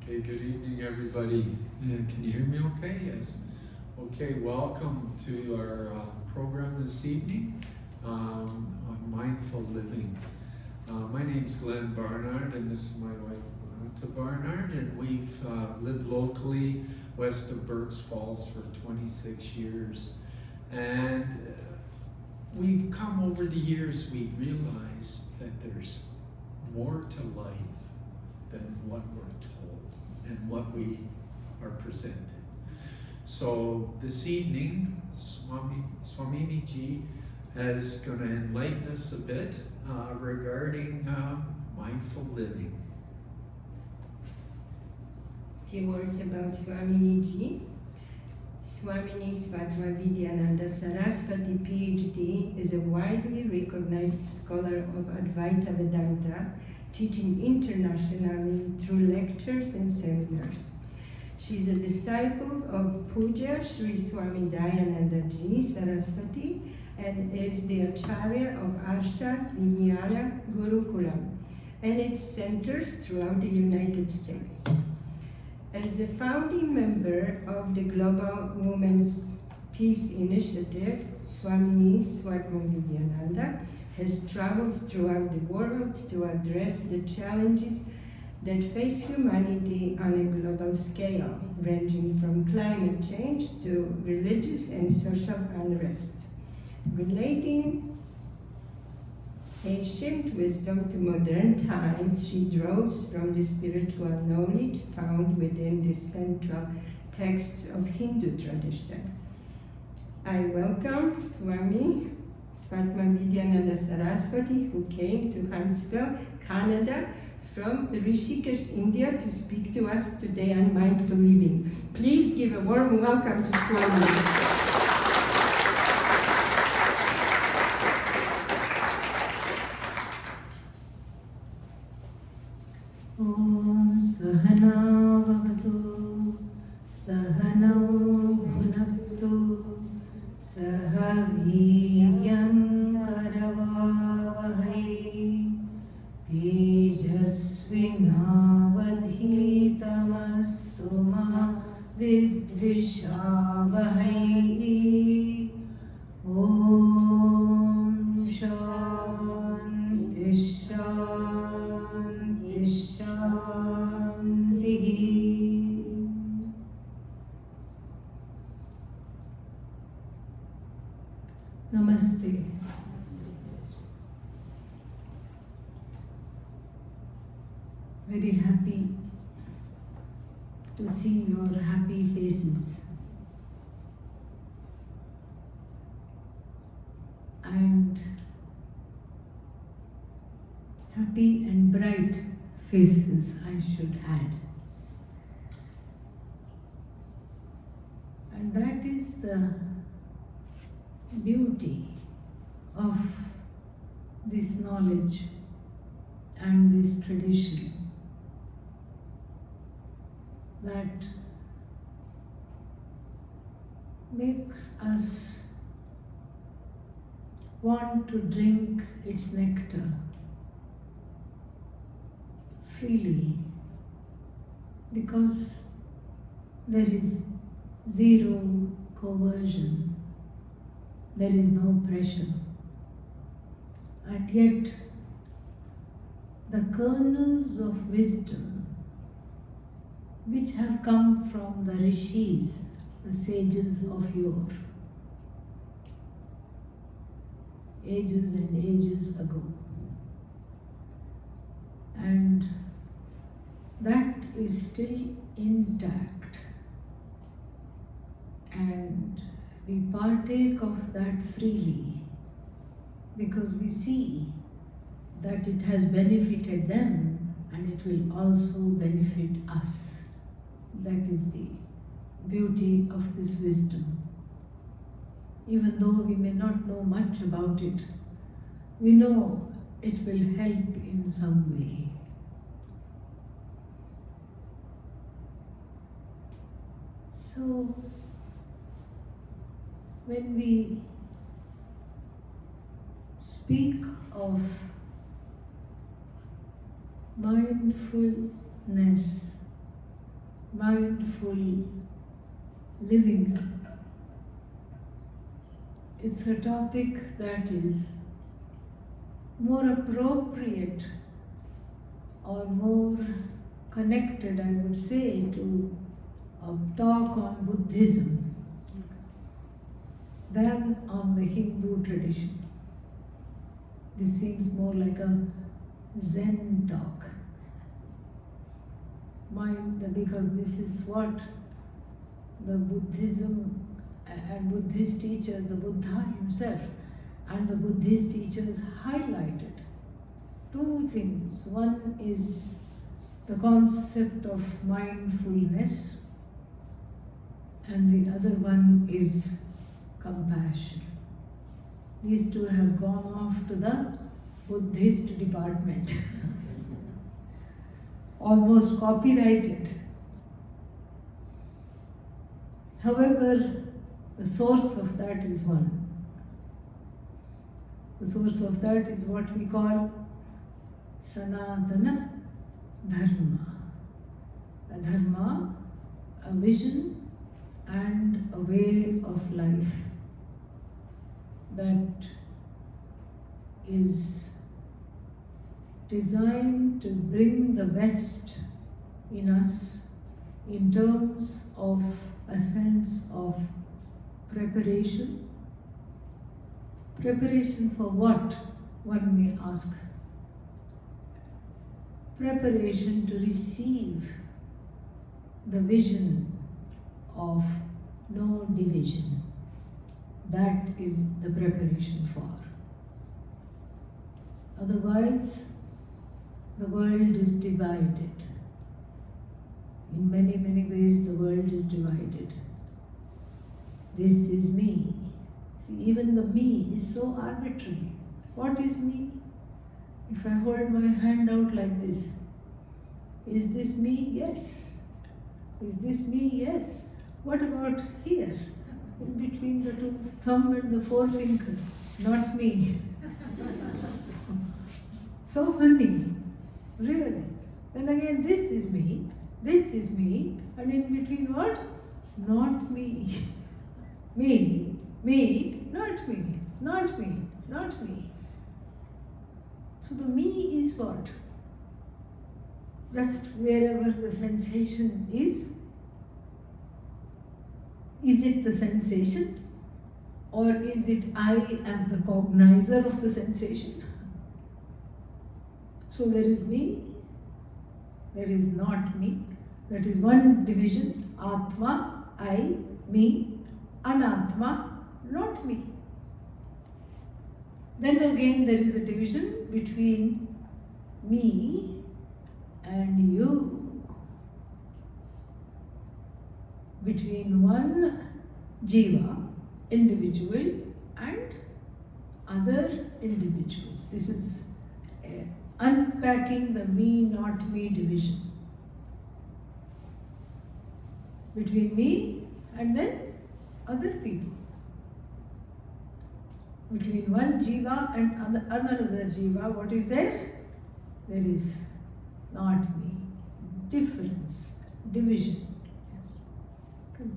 Okay, good evening, everybody. Can you hear me okay? Yes. Okay, welcome to our program this evening on mindful living. My name's Glenn Barnard, and this is my wife, Anita Barnard, and we've lived locally west of Berks Falls for 26 years. And we've come over the years, we've realized that there's more to life than what we're told and what we are presented. So this evening, Svatmavidyananda is going to enlighten us a bit regarding mindful living. A few words about Swamiji. Swamini Svatmavidyananda Saraswati PhD is a widely recognized scholar of Advaita Vedanta, teaching internationally through lectures and seminars. She is a disciple of Puja Sri Swami Dayananda Ji Saraswati and is the Acharya of Arsha Vijnana Gurukulam and its centers throughout the United States. As a founding member of the Global Women's Peace Initiative, Swamini Svatmavidyananda has traveled throughout the world to address the challenges that face humanity on a global scale, ranging from climate change to religious and social unrest. Relating ancient wisdom to modern times, she draws from the spiritual knowledge found within the central texts of Hindu tradition. I welcome Swami Svatmavidyananda Saraswati, who came to Huntsville, Canada, from Rishikesh, India, to speak to us today on mindful living. Please give a warm welcome to Swami. Om Sahana Vavatu Sahanau Bhunaktu Sahaviryam Karavavahai Tejasvinavadhitamastu ma vidvishavahai. Om Shanti Shanti Shanti. Namaste. Very happy to see your happy faces and happy and bright faces, I should add. And that is the beauty of this knowledge and this tradition, that makes us want to drink its nectar freely, because there is zero coercion, there is no pressure, and yet the kernels of wisdom which have come from the rishis, the sages of yore, ages and ages ago. And that is still intact, and we partake of that freely because we see that it has benefited them and it will also benefit us. That is the beauty of this wisdom. Even though we may not know much about it, we know it will help in some way. So, when we speak of mindfulness mindful living. It's a topic that is more appropriate or more connected, I would say, to a talk on Buddhism than on the Hindu tradition. This seems more like a Zen talk. Because this is what the Buddhism and Buddhist teachers, the Buddha himself and the Buddhist teachers highlighted. Two things. One is the concept of mindfulness, and the other one is compassion. These two have gone off to the Buddhist department. Almost copyrighted. However, the source of that is one. The source of that is what we call Sanatana Dharma. A dharma, a vision and a way of life that is designed to bring the best in us in terms of a sense of preparation. Preparation for what, one may ask? Preparation to receive the vision of no division. That is the preparation for. Otherwise, the world is divided. In many, many ways, the world is divided. This is me. See, even the me is so arbitrary. What is me? If I hold my hand out like this, is this me? Yes. Is this me? Yes. What about here? In between the two thumb and the forefinger? Not me. So funny. Really. Then again, this is me, and in between what? Not me. Me, not me, not me, not me. So the me is what? Just wherever the sensation is. Is it the sensation? Or is it I as the cognizer of the sensation? So there is me, there is not me. That is one division. Atma, I, me. Anatma, not me. Then again there is a division between me and you. Between one jiva, individual, and other individuals. This is unpacking the me, not me division. Between me and then other people. Between one jiva and another jiva, what is there? There is not me. Difference, division. Yes. Good.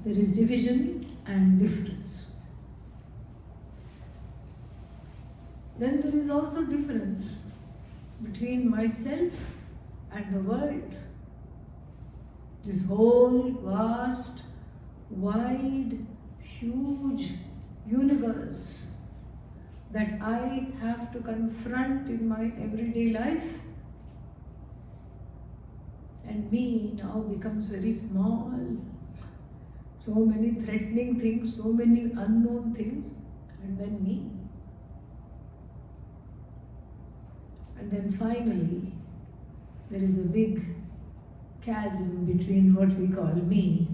There is division and difference. Then there is also difference between myself and the world. This whole vast, wide, huge universe that I have to confront in my everyday life. And me now becomes very small. So many threatening things, so many unknown things, and then me. And then finally, there is a big chasm between what we call me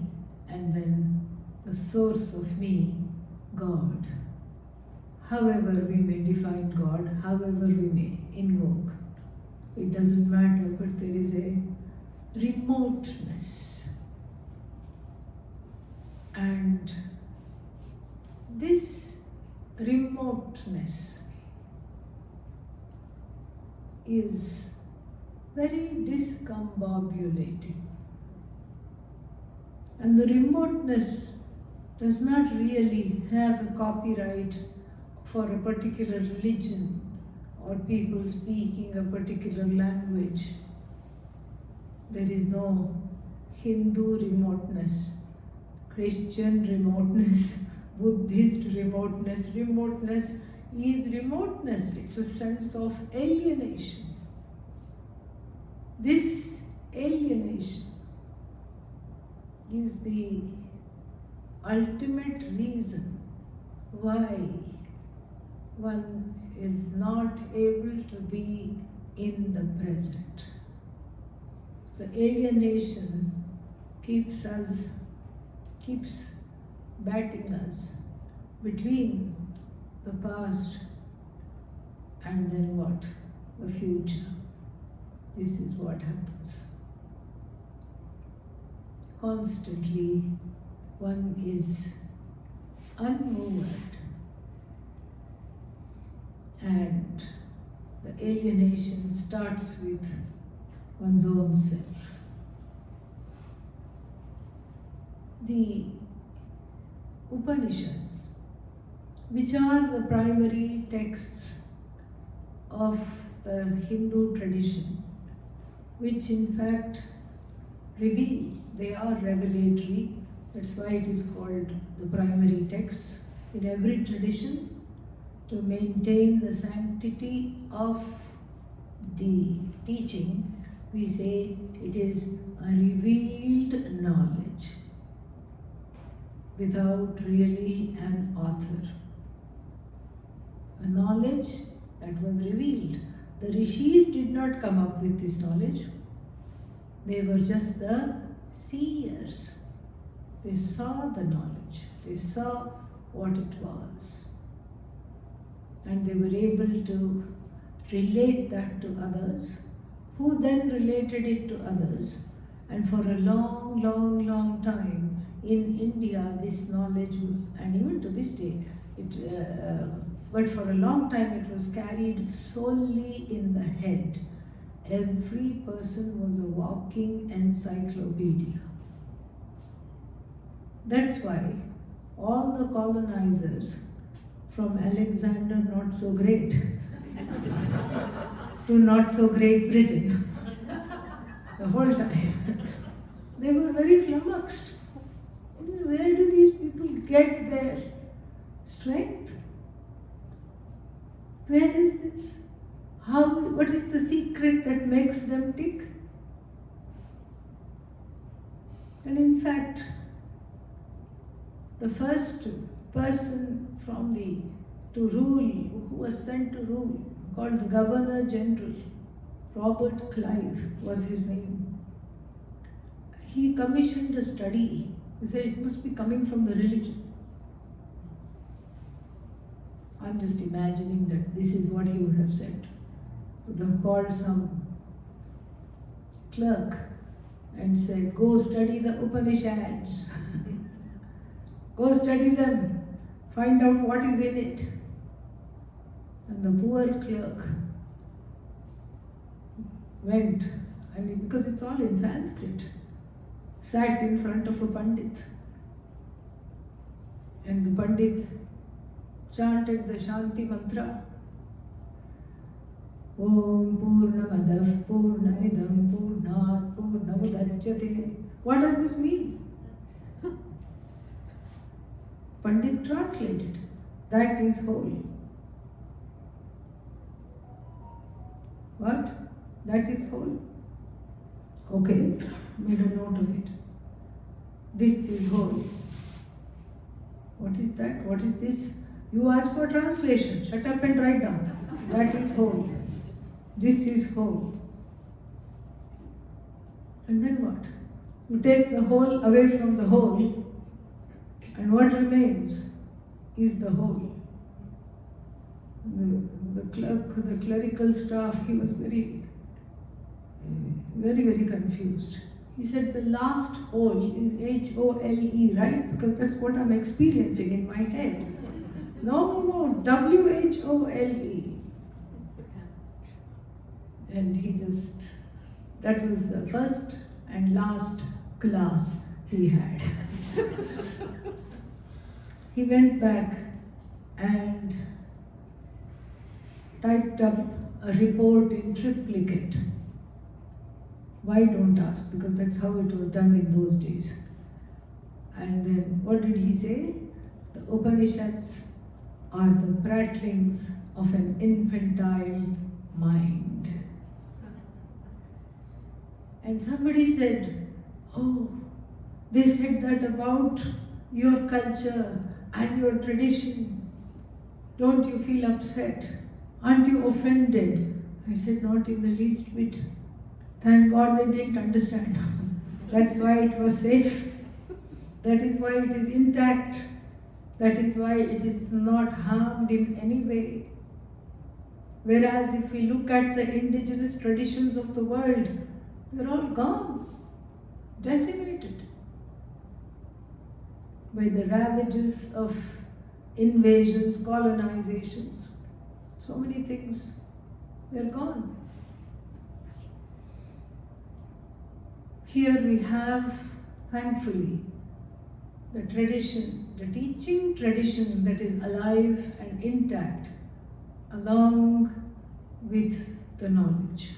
and then the source of me, God. However we may define God, however we may invoke, it doesn't matter, but there is a remoteness. And this remoteness is very discombobulating. And the remoteness does not really have a copyright for a particular religion or people speaking a particular language. There is no Hindu remoteness, Christian remoteness, Buddhist remoteness. Remoteness is remoteness. It's a sense of alienation. This alienation is the ultimate reason why one is not able to be in the present. The alienation keeps batting us between the past and then what? The future. This is what happens. Constantly one is unmoved, and the alienation starts with one's own self. The Upanishads, which are the primary texts of the Hindu tradition, which in fact reveal, they are revelatory. That's why it is called the primary texts in every tradition, to maintain the sanctity of the teaching. We say it is a revealed knowledge without really an author. A knowledge that was revealed. The rishis did not come up with this knowledge. They were just the seers. They saw the knowledge. They saw what it was. And they were able to relate that to others, who then related it to others. And for a long, long, long time in India, this knowledge, and even to this day, but for a long time it was carried solely in the head. Every person was a walking encyclopedia. That's why all the colonizers, from Alexander not so great to not so great Britain, the whole time, they were very flummoxed. Where do these people get their strength? Where is this? What is the secret that makes them tick? And in fact, the first person to rule, who was sent to rule, called the Governor General, Robert Clive was his name. He commissioned a study. He said it must be coming from the religion. I'm just imagining that this is what he would have said. He would have called some clerk and said, go study the Upanishads. Go study them. Find out what is in it. And the poor clerk went, and because it's all in Sanskrit, sat in front of a Pandit. And the Pandit chanted the Shanti mantra. Om Purnamadav Purnamidam Purnat Purnamudachyate. What does this mean? Pandit translated. That is whole. What? That is whole. Okay, made a note of it. This is whole. What is that? What is this? You ask for translation. Shut up and write down. That is whole. This is whole. And then what? You take the whole away from the whole, and what remains is the whole. The clerk, the clerical staff, he was very, very confused. He said the last whole is H-O-L-E, right? Because that's what I'm experiencing in my head. No, W-H-O-L-E. And he just That was the first and last class he had. He went back and typed up a report in triplicate. Why, don't ask, because that's how it was done in those days. And then what did he say? The Upanishads are the prattlings of an infantile mind. And somebody said, oh, they said that about your culture and your tradition. Don't you feel upset? Aren't you offended? I said, not in the least bit. Thank God they didn't understand. That's why it was safe. That is why it is intact. That is why it is not harmed in any way. Whereas if we look at the indigenous traditions of the world, they're all gone, decimated by the ravages of invasions, colonizations. So many things, they're gone. Here we have, thankfully, the tradition, the teaching tradition that is alive and intact, along with the knowledge.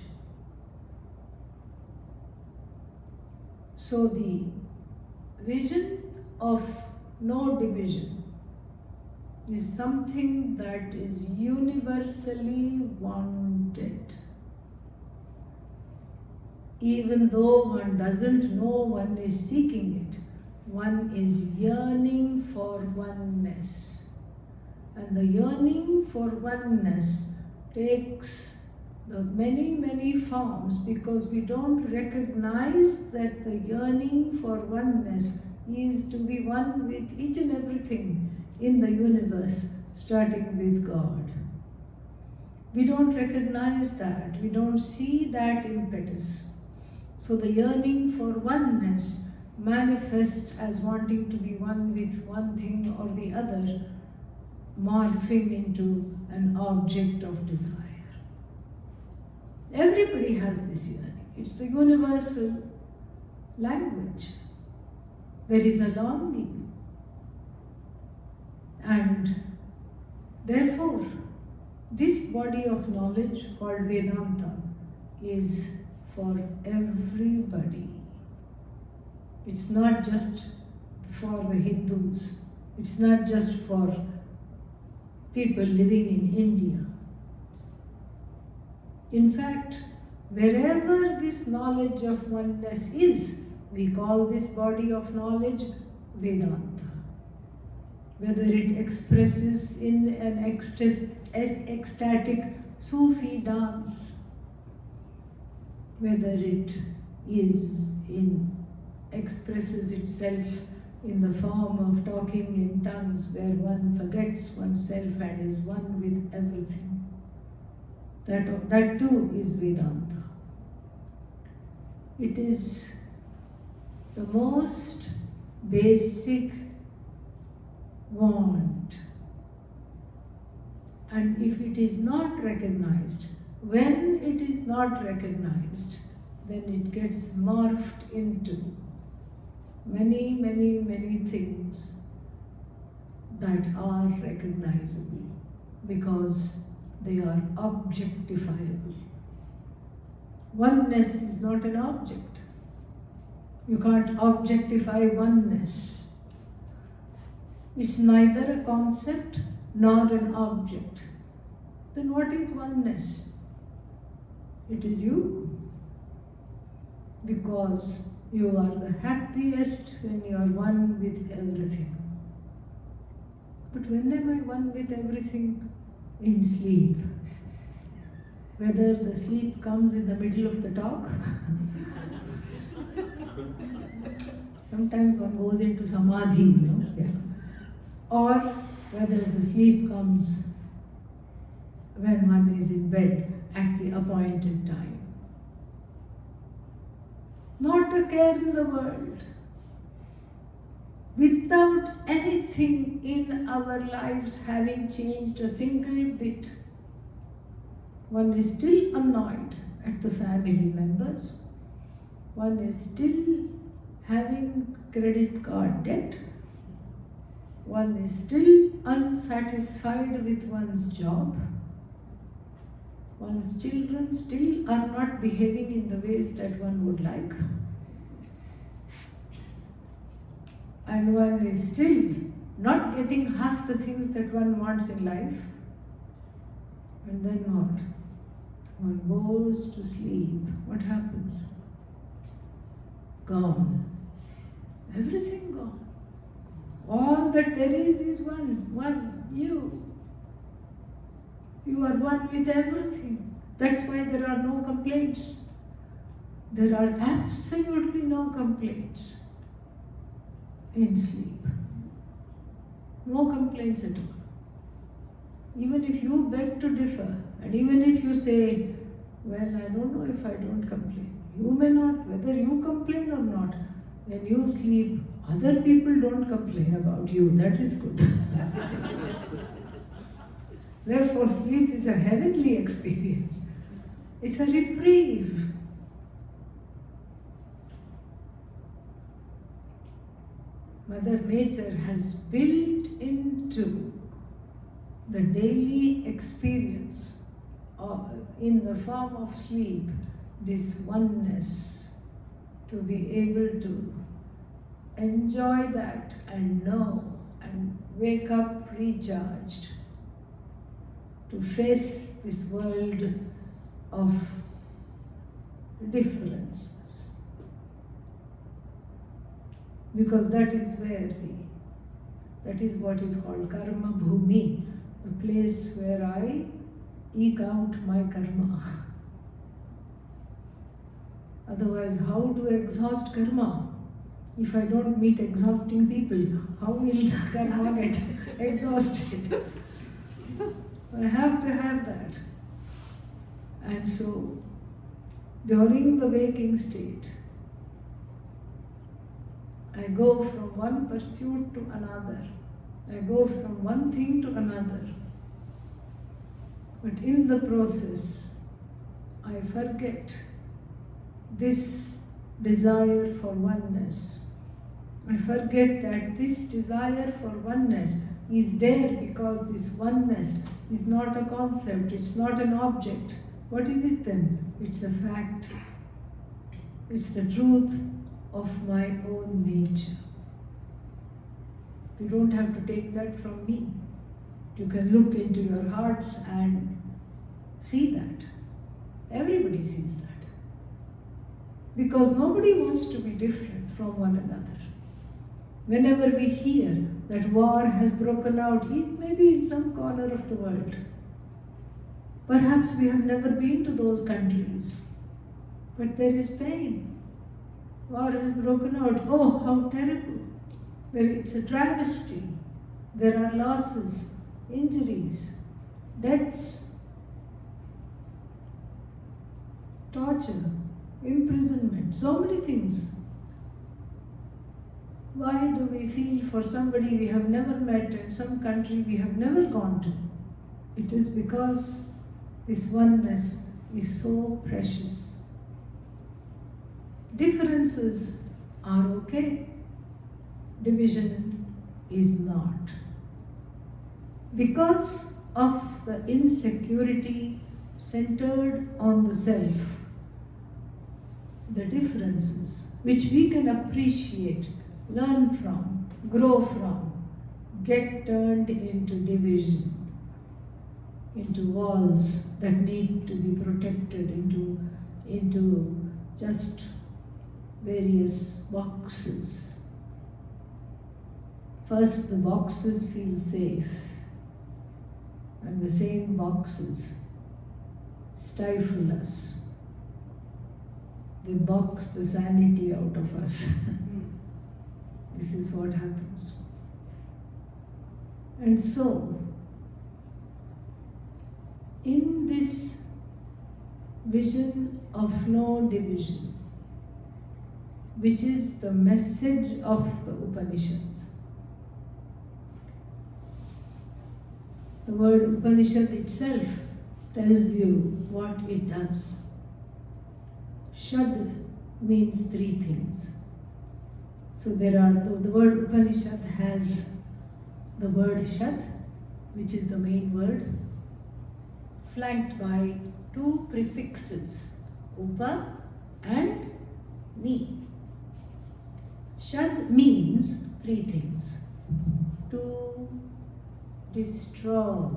So the vision of no division is something that is universally wanted. Even though one doesn't know one is seeking it, one is yearning for oneness. And the yearning for oneness takes the many forms, because we don't recognize that the yearning for oneness is to be one with each and everything in the universe, starting with God. We don't recognize that, we don't see that impetus. So the yearning for oneness manifests as wanting to be one with one thing or the other, morphing into an object of desire. Everybody has this yearning. It's the universal language. There is a longing. And therefore, this body of knowledge called Vedanta is for everybody. It's not just for the Hindus. It's not just for people living in India. In fact, wherever this knowledge of oneness is, we call this body of knowledge Vedanta. Whether it expresses in an ecstatic Sufi dance, whether it expresses itself in the form of talking in tongues where one forgets oneself and is one with everything. That too is Vedanta. It is the most basic want. And if it is not recognized, when it is not recognized, then it gets morphed into many things that are recognizable because they are objectifiable. Oneness is not an object. You can't objectify oneness. It's neither a concept nor an object. Then what is oneness? It is you. Because you are the happiest when you are one with everything. But when am I one with everything? In sleep. Whether the sleep comes in the middle of the talk. Sometimes one goes into samadhi, Yeah. Or whether the sleep comes when one is in bed at the appointed time. Not a care in the world. Without anything in our lives having changed a single bit, one is still annoyed at the family members. one is still having credit card debt, one is still unsatisfied with one's job, one's children still are not behaving in the ways that one would like, and one is still not getting half the things that one wants in life. And then what? One goes to sleep. What happens? Gone. Everything gone. All that there is one, you. You are one with everything. That's why there are no complaints. There are absolutely no complaints in sleep. No complaints at all. Even if you beg to differ, and even if you say, well, I don't know if I don't complain. You may not, whether you complain or not. When you sleep, other people don't complain about you. That is good. Therefore, sleep is a heavenly experience. It's a reprieve. Mother Nature has built into the daily experience in the form of sleep this oneness, to be able to enjoy that and know and wake up recharged to face this world of differences. Because that is what is called karma bhumi, the place where I eke out my karma. Otherwise, how to exhaust karma? If I don't meet exhausting people, how will the karma get exhausted? I have to have that. And so, during the waking state, I go from one pursuit to another. I go from one thing to another. But in the process, I forget this desire for oneness. I forget that this desire for oneness is there because this oneness is not a concept, it's not an object. What is it then? It's a fact. It's the truth of my own nature. You don't have to take that from me. You can look into your hearts and see that. Everybody sees that. Because nobody wants to be different from one another. Whenever we hear that war has broken out, it may be in some corner of the world. Perhaps we have never been to those countries, but there is pain. War has broken out. Oh, how terrible. It's a travesty. There are losses, injuries, deaths, torture, imprisonment, so many things. Why do we feel for somebody we have never met and some country we have never gone to? It is because this oneness is so precious. Differences are okay. Division is not. Because of the insecurity centered on the self, the differences which we can appreciate, learn from, grow from, get turned into division, into walls that need to be protected, into just various boxes. First, the boxes feel safe, and the same boxes stifle us. They box the sanity out of us. This is what happens. And so, in this vision of no division, which is the message of the Upanishads, the word Upanishad itself tells you what it does. Shad means three things. So there are, the word Upanishad has the word Shat, which is the main word, flanked by two prefixes, Upa and Ni. Shad means three things. To destroy.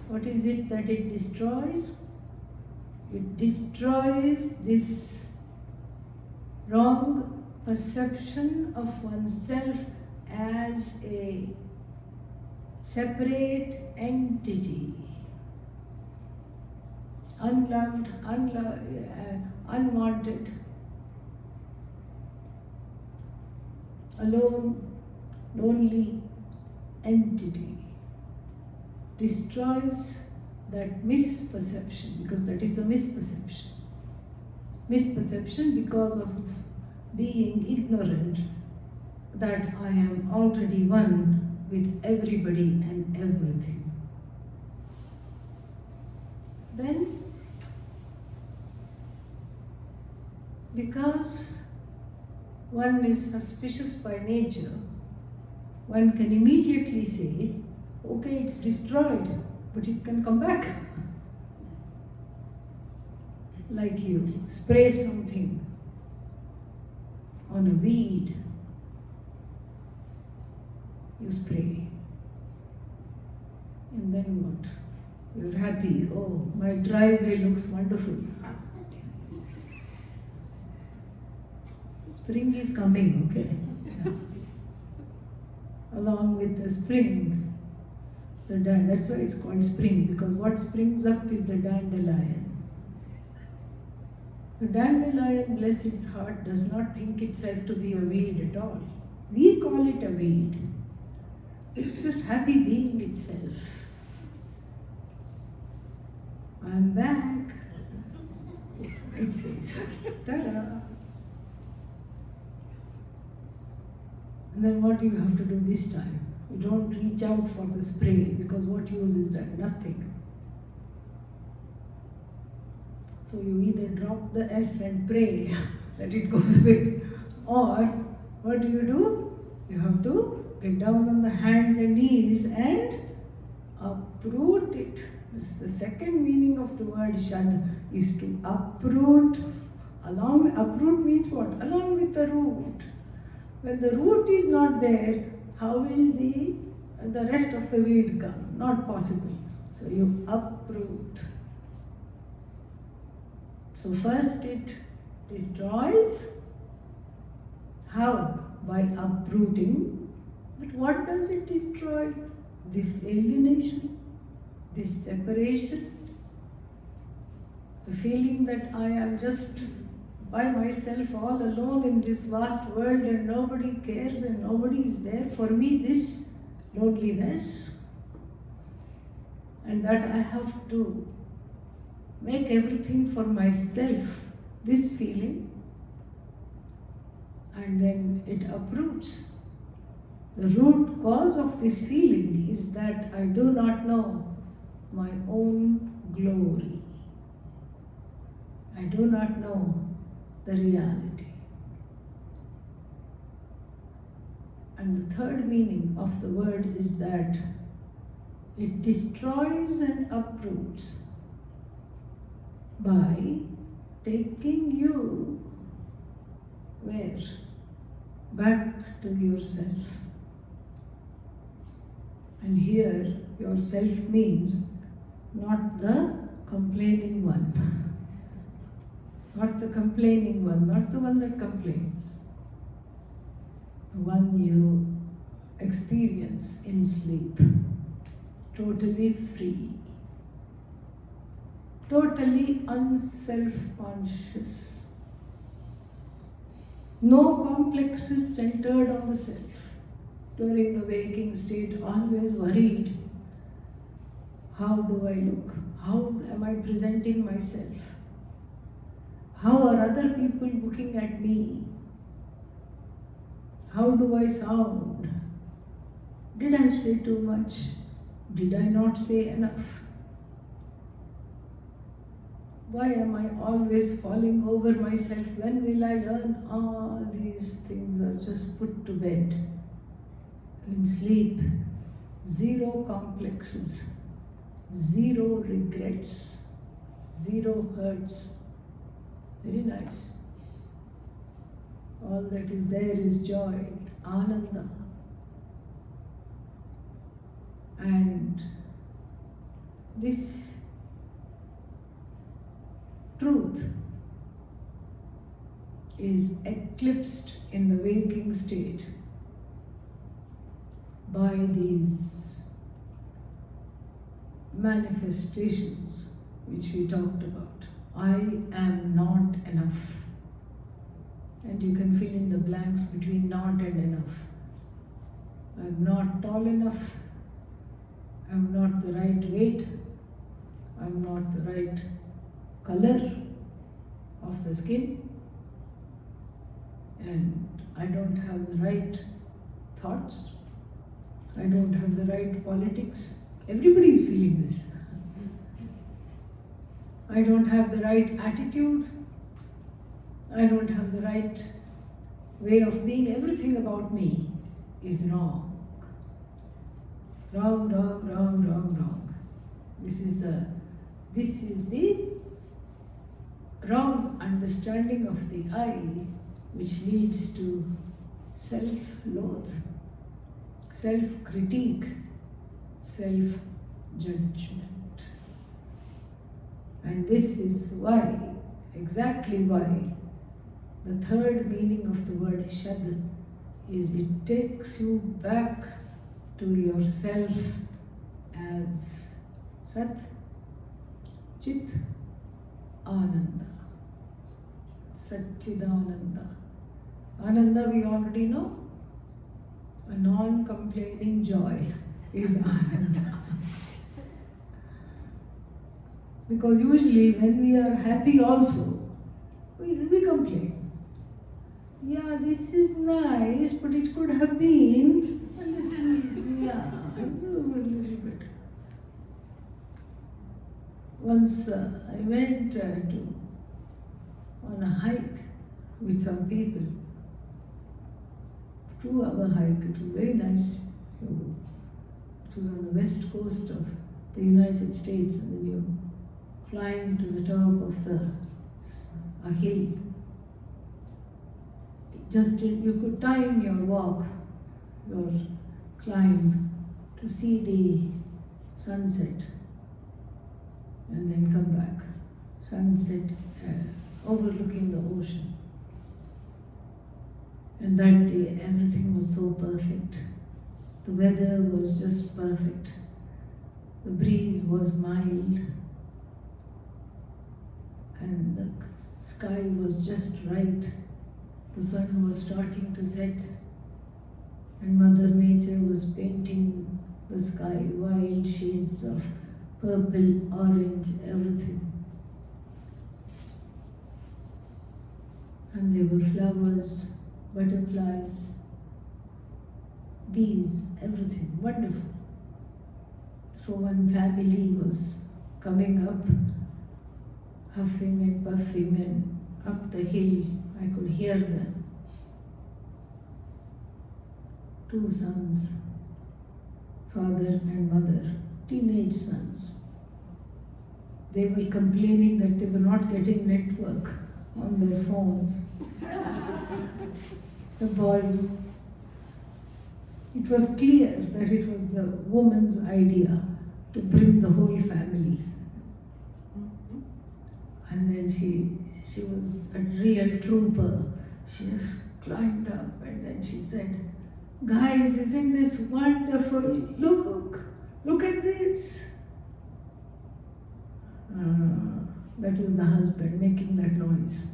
What is it that it destroys? It destroys this wrong perception of oneself as a separate entity, unloved, unwanted, alone, lonely entity. Destroys that misperception, because that is a misperception. Misperception because of being ignorant that I am already one with everybody and everything. Then, because one is suspicious by nature, one can immediately say, okay, it's destroyed, but it can come back. Like you spray something on a weed, you spray, and then what? You're happy, oh, my driveway looks wonderful. Spring is coming, okay? Along with the spring, that's why it's called spring, because what springs up is the dandelion. The dandelion, bless its heart, does not think itself to be a weed at all. We call it a weed. It's just happy being itself. I'm back, it says. Ta-da! And then what do you have to do this time? You don't reach out for the spray, because what use is that? Nothing. So you either drop the S and pray that it goes away, or what do? You have to get down on the hands and knees and uproot it. This is the second meaning of the word Shad, is to uproot. Uproot means what? Along with the root. When the root is not there, how will the rest of the weed come? Not possible. So you uproot. So first it destroys. How? By uprooting. But what does it destroy? This alienation, this separation, the feeling that I am just by myself all alone in this vast world and nobody cares and nobody is there for me, this loneliness, and that I have to make everything for myself, this feeling, and then it uproots. The root cause of this feeling is that I do not know my own glory. I do not know the reality. And the third meaning of the word is that it destroys and uproots by taking you where? Back to yourself. And here, yourself means not the complaining one. Not the complaining one, not the one that complains. The one you experience in sleep. Totally free. Totally unself-conscious. No complexes centered on the self. During the waking state, always worried. How do I look? How am I presenting myself? How are other people looking at me? How do I sound? Did I say too much? Did I not say enough? Why am I always falling over myself? When will I learn? These things are just put to bed. In sleep, zero complexes, zero regrets, zero hurts. Very nice. All that is there is joy, Ananda. And this truth is eclipsed in the waking state by these manifestations which we talked about. I am not enough. And you can fill in the blanks between not and enough. I'm not tall enough. I'm not the right weight. I'm not the right color of the skin. And I don't have the right thoughts. I don't have the right politics. Everybody is feeling this. I don't have the right attitude. I don't have the right way of being. Everything about me is wrong. Wrong, wrong, wrong, wrong, wrong. This is the wrong understanding of the I, which leads to self-loathe, self-critique, self-judgment. And this is why, exactly why, the third meaning of the word Shad is it takes you back to yourself as Sat, Chit, Ananda. Satchidananda. Ananda we already know. A non-complaining joy is Ananda. Because usually when we are happy also, we complain. Yeah, this is nice, but it could have been a little bit. Once I went on a hike with some people. 2-hour hike. It was very nice. It was on the west coast of the United States, and then you climb to the top of a hill. Just you could time your walk, your climb, to see the sunset and then come back. Sunset overlooking the ocean. And that day everything was so perfect. The weather was just perfect. The breeze was mild. And the sky was just right. The sun was starting to set. And Mother Nature was painting the sky, wild shades of purple, orange, everything. And there were flowers, butterflies, bees, everything, wonderful. So one family was coming up, huffing and puffing, and up the hill I could hear them. 2 sons, father and mother, teenage sons. They were complaining that they were not getting network on their phones. The boys, it was clear that it was the woman's idea to bring the whole family. And then she was a real trooper. She just climbed up and then she said, "Guys, isn't this wonderful? Look at this." That was the husband making that noise.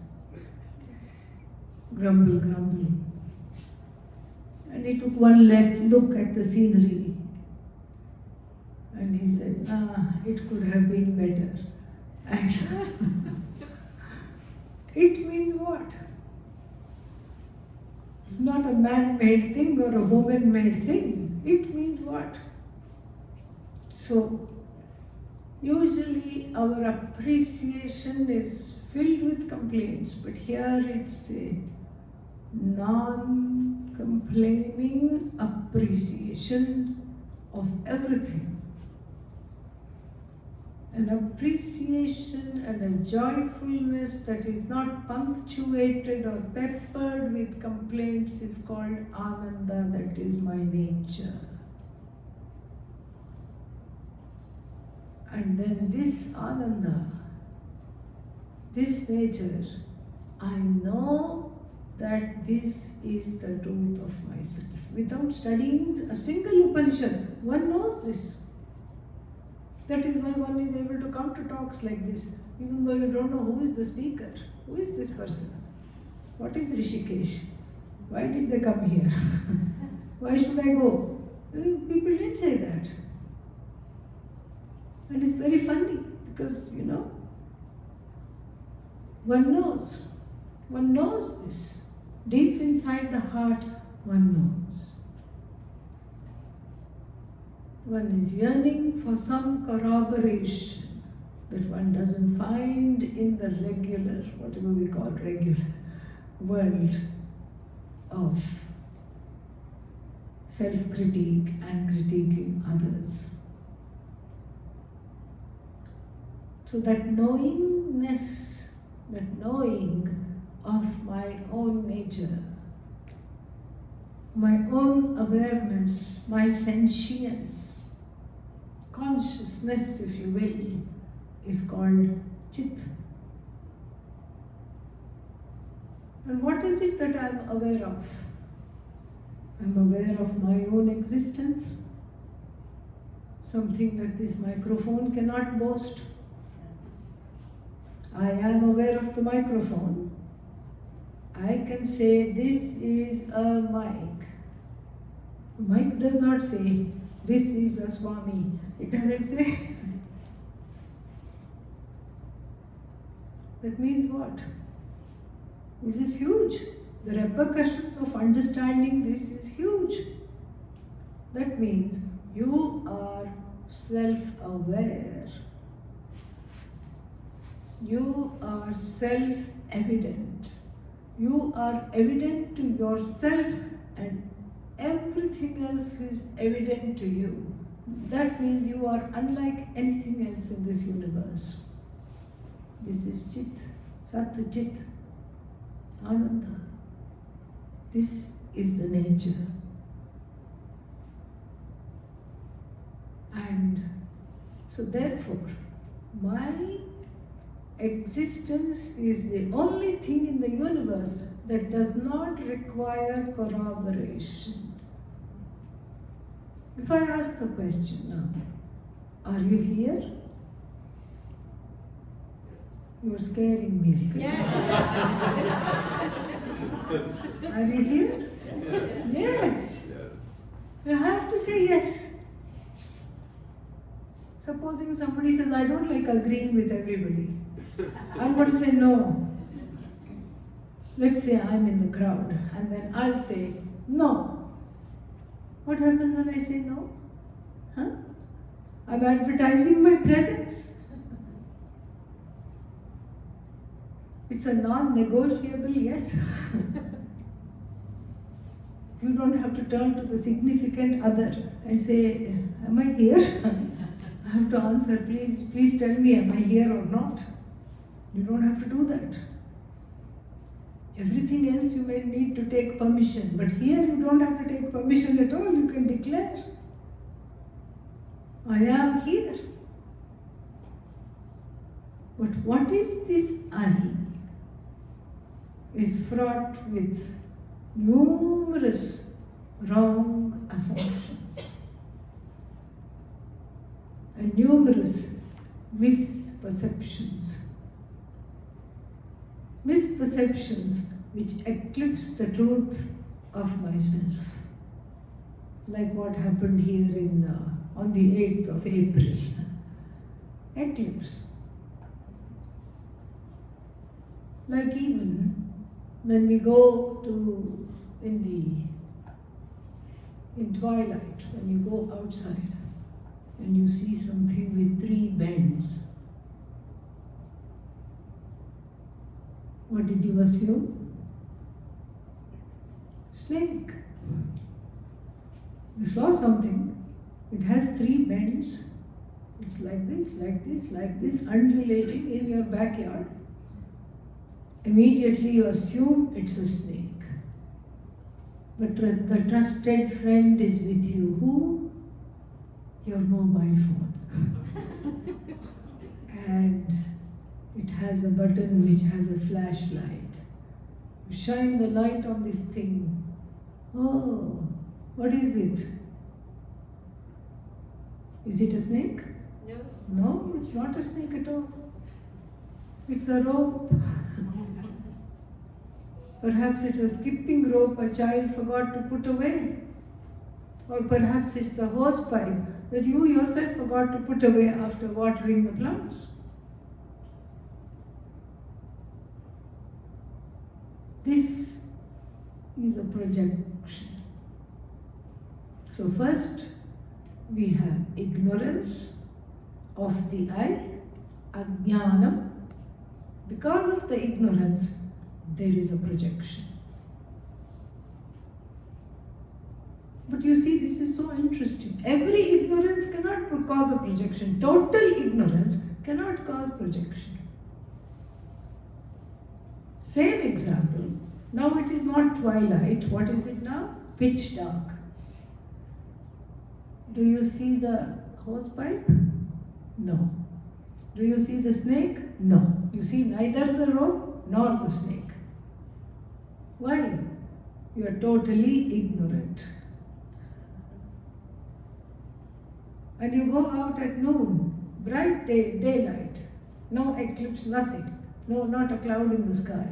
Grumble, grumble. And he took one look at the scenery. And he said, it could have been better. And it means what? It's not a man-made thing or a woman-made thing. It means what? So, Usually our appreciation is filled with complaints, but here it's a non-complaining appreciation of everything. An appreciation and a joyfulness that is not punctuated or peppered with complaints is called Ananda, that is my nature. And then this Ananda, this nature, I know that this is the truth of myself. Without studying a single Upanishad, one knows this. That is why one is able to come to talks like this, even though you don't know who is the speaker, who is this person, what is Rishikesh, why did they come here, why should I go? People didn't say that. And it's very funny because, one knows this. Deep inside the heart, one knows. One is yearning for some corroboration that one doesn't find in the regular, whatever we call regular, world of self-critique and critiquing others. So that knowingness, that knowing of my own nature, my own awareness, my sentience, consciousness, if you will, is called Chit. And what is it that I am aware of? I am aware of my own existence, something that this microphone cannot boast. I am aware of the microphone. I can say this is a mic. The mic does not say this is a Swami. It doesn't say. That means what? This is huge. The repercussions of understanding this is huge. That means you are self-aware. You are self-evident. You are evident to yourself and everything else is evident to you. That means you are unlike anything else in this universe. This is Chit, Sattva Chit, Ananda. This is the nature. And so therefore, my existence is the only thing in the universe that does not require corroboration. If I ask a question now, are you here? You're scaring me. Are you here? Yes. You have to say yes. Supposing somebody says, I don't like agreeing with everybody. I'm going to say no. Let's say I'm in the crowd and then I'll say no. What happens when I say no? Huh? I'm advertising my presence. It's a non-negotiable yes. You don't have to turn to the significant other and say, am I here? I have to answer, please tell me, am I here or not? You don't have to do that. Everything else you may need to take permission, but here you don't have to take permission at all. You can declare, I am here. But what is this I? Is fraught with numerous wrong assumptions and numerous misperceptions. Misperceptions which eclipse the truth of myself. Like what happened here on the 8th of April. Eclipse. Like even when we go to in twilight, when you go outside, and you see something with 3 bends. What did you assume? Snake. You saw something. It has 3 bends. It's like this, like this, like this, undulating in your backyard. Immediately you assume it's a snake. But the trusted friend is with you. Who? Your mobile phone. And it has a button which has a flashlight. You shine the light on this thing. Oh, what is it? Is it a snake? No. No, it's not a snake at all. It's a rope. Perhaps it's a skipping rope a child forgot to put away. Or perhaps it's a hose pipe that you yourself forgot to put away after watering the plants. This is a projection. So first we have ignorance of the I, ajnanam. Because of the ignorance, there is a projection. But you see, this is so interesting. Every ignorance cannot cause a projection. Total ignorance cannot cause projection. Same example. Now it is not twilight. What is it now? Pitch dark. Do you see the hose pipe? No. Do you see the snake? No. You see neither the rope nor the snake. Why? You are totally ignorant. And you go out at noon, bright daylight, no eclipse, nothing, no, not a cloud in the sky.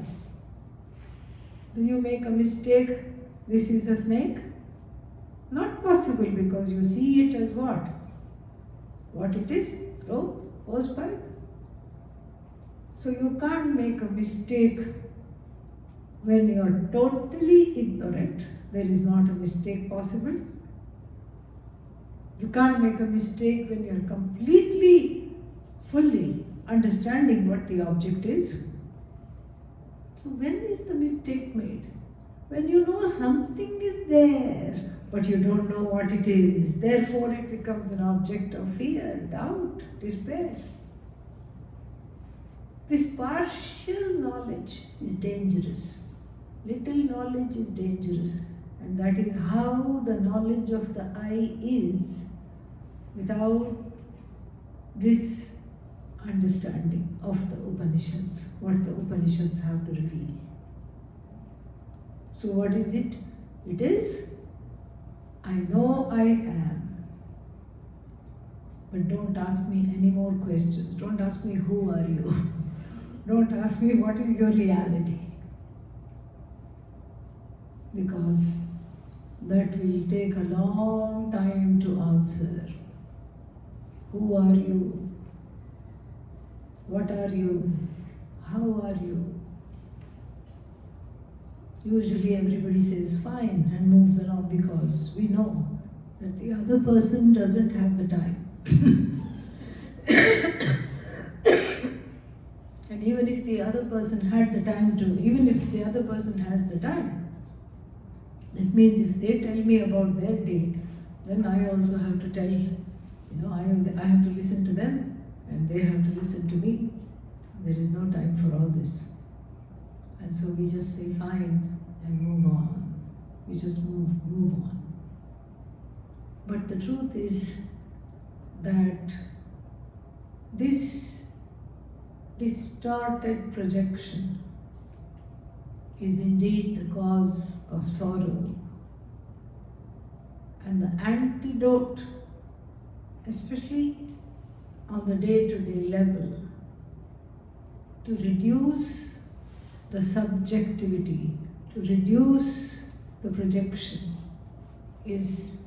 Do you make a mistake? This is a snake? Not possible, because you see it as what? What it is? Rope, hose pipe. So you can't make a mistake when you are totally ignorant. There is not a mistake possible. You can't make a mistake when you are completely, fully understanding what the object is. So when is the mistake made? When you know something is there, but you don't know what it is. Therefore it becomes an object of fear, doubt, despair. This partial knowledge is dangerous. Little knowledge is dangerous. And that is how the knowledge of the I is, without this understanding of the Upanishads, what the Upanishads have to reveal. So what is it? It is, I know I am. But don't ask me any more questions. Don't ask me who are you. Don't ask me what is your reality. Because that will take a long time to answer. Who are you? What are you? How are you? Usually everybody says fine and moves along, because we know that the other person doesn't have the time. And even if the other person had the time to, even if the other person has the time, that means if they tell me about their day, then I also have to tell, I have to listen to them, and they have to listen to me. There is no time for all this. And so we just say fine and move on. We just move on. But the truth is that this distorted projection is indeed the cause of sorrow. And the antidote, especially on the day-to-day level, to reduce the subjectivity, to reduce the projection, is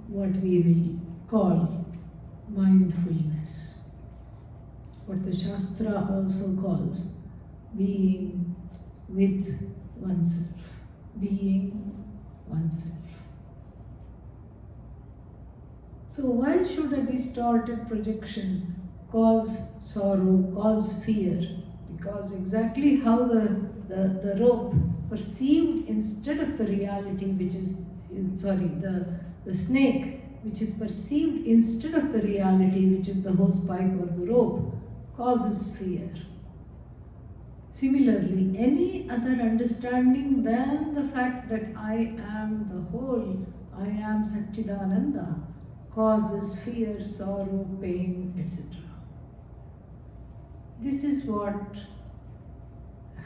what we will call mindfulness. What the Shastra also calls being with oneself. Being oneself. So why should a distorted projection cause sorrow, cause fear? Because exactly how the rope perceived instead of the reality, which is, the snake, which is perceived instead of the reality, which is the hose pipe or the rope, causes fear. Similarly, any other understanding than the fact that I am the whole, I am Satchidananda, causes fear, sorrow, pain, etc. This is what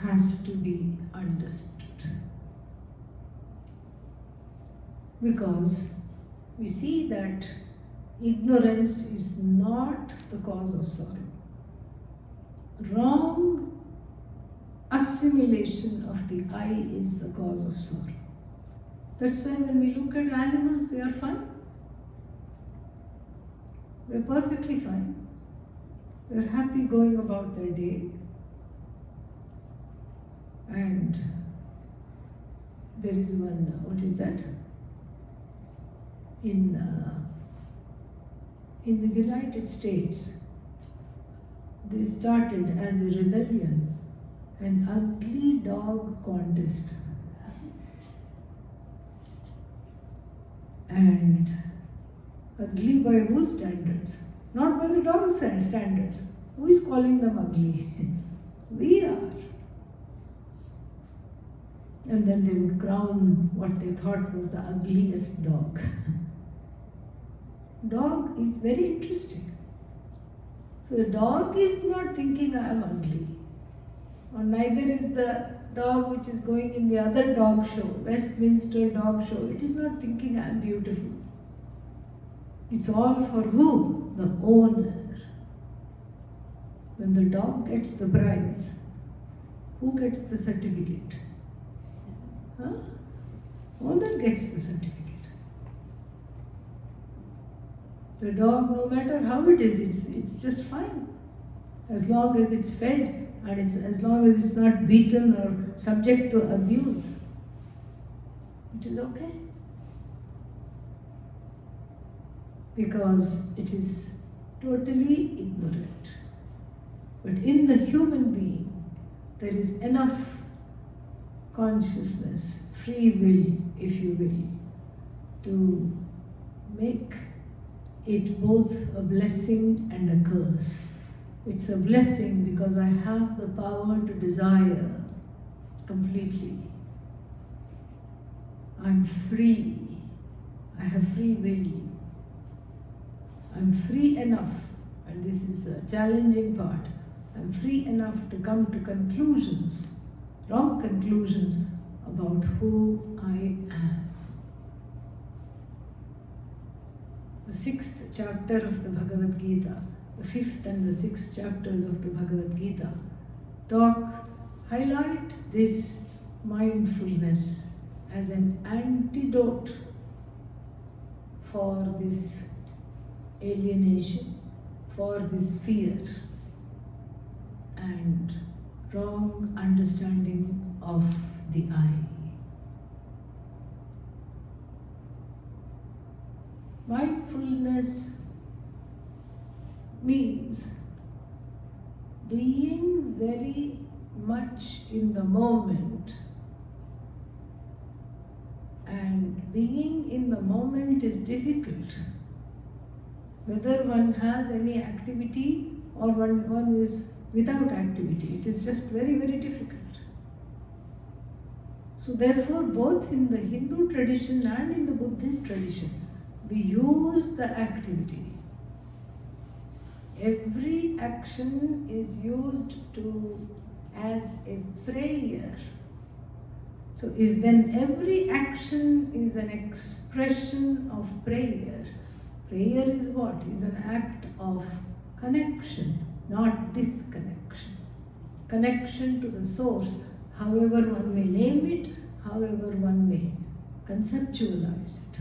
has to be understood. Because we see that ignorance is not the cause of sorrow. Wrong assimilation of the I is the cause of sorrow. That's why when we look at animals, they are fine. They're perfectly fine. They're happy going about their day. And there is one, what is that? In the United States, they started as a rebellion, an ugly dog contest. And ugly by whose standards? Not by the dog's standards. Who is calling them ugly? We are. And then they would crown what they thought was the ugliest dog. Dog is very interesting. So the dog is not thinking I am ugly. Or neither is the dog which is going in the other dog show, Westminster dog show. It is not thinking I am beautiful. It's all for who? The owner. When the dog gets the prize, who gets the certificate? Huh? Owner gets the certificate. The dog, no matter how it is, it's just fine. As long as it's fed and as long as it's not beaten or subject to abuse, it is okay. Because it is totally ignorant. But in the human being, there is enough consciousness, free will, if you will, to make it both a blessing and a curse. It's a blessing because I have the power to desire completely. I'm free. I have free will. I'm free enough, and this is the challenging part, I'm free enough to come to conclusions, wrong conclusions about who I am. The 6th chapter of the Bhagavad Gita, the 5th and the 6th chapters of the Bhagavad Gita highlight this mindfulness as an antidote for this alienation, for this fear and wrong understanding of the I. Mindfulness means being very much in the moment, and being in the moment is difficult. Whether one has any activity or one is without activity, it is just very, very difficult. So therefore, both in the Hindu tradition and in the Buddhist tradition, we use the activity. Every action is used as a prayer. So when every action is an expression of prayer, prayer is what? Is an act of connection, not disconnection. Connection to the source, however one may name it, however one may conceptualize it.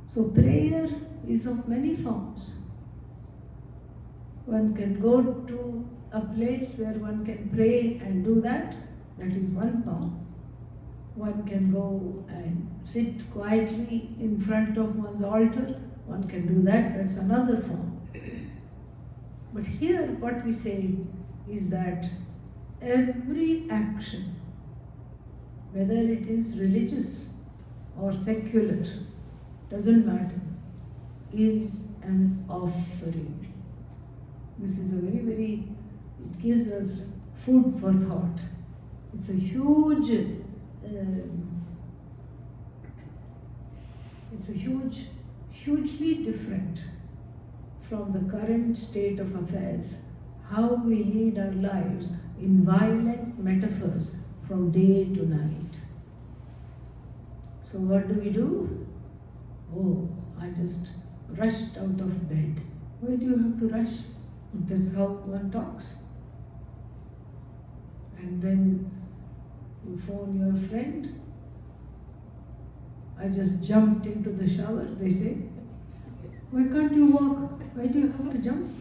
So prayer is of many forms. One can go to a place where one can pray and do that. That is one form. One can go and sit quietly in front of one's altar. One can do that, that's another form. But here what we say is that every action, whether it is religious or secular, doesn't matter, is an offering. This is a very, it gives us food for thought. It's a hugely different from the current state of affairs, how we lead our lives in violent metaphors from day to night. So what do? Oh, I just rushed out of bed. Why do you have to rush? That's how one talks. And then you phone your friend. I just jumped into the shower, they say. Why can't you walk? Why do you have to jump?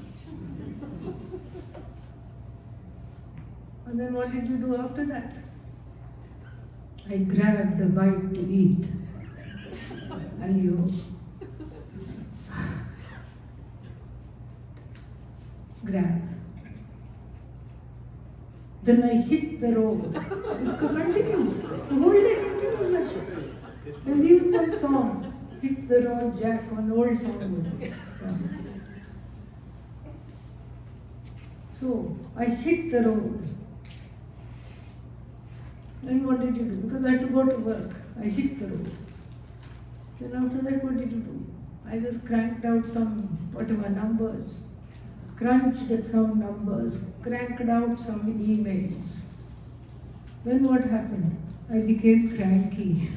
And then what did you do after that? I grabbed a bite to eat. Ayyo. Grab. Then I hit the road. Continue. The whole day continues. There's even one song, Hit the Road Jack, one old song was there. Yeah. So I hit the road. Then what did you do? Because I had to go to work. I hit the road. Then after that, what did you do? I just cranked out some whatever numbers, crunched at some numbers, cranked out some emails. Then what happened? I became cranky.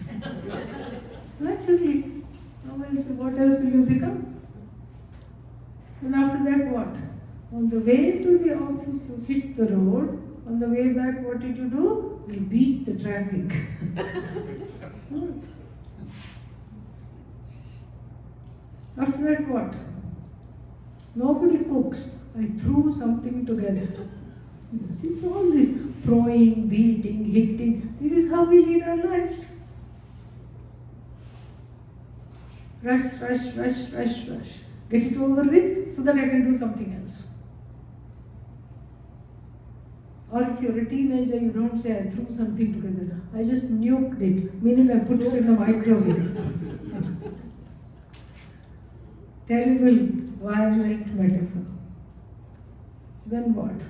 Naturally. What else will you become? And after that what? On the way to the office you hit the road. On the way back what did you do? You beat the traffic. After that what? Nobody cooks. I threw something together. It's all this throwing, beating, hitting. This is how we lead our lives. Rush. Get it over with so that I can do something else. Or if you're a teenager, you don't say, I threw something together. I just nuked it, meaning I put it in the microwave. Terrible, violent metaphor. Then what?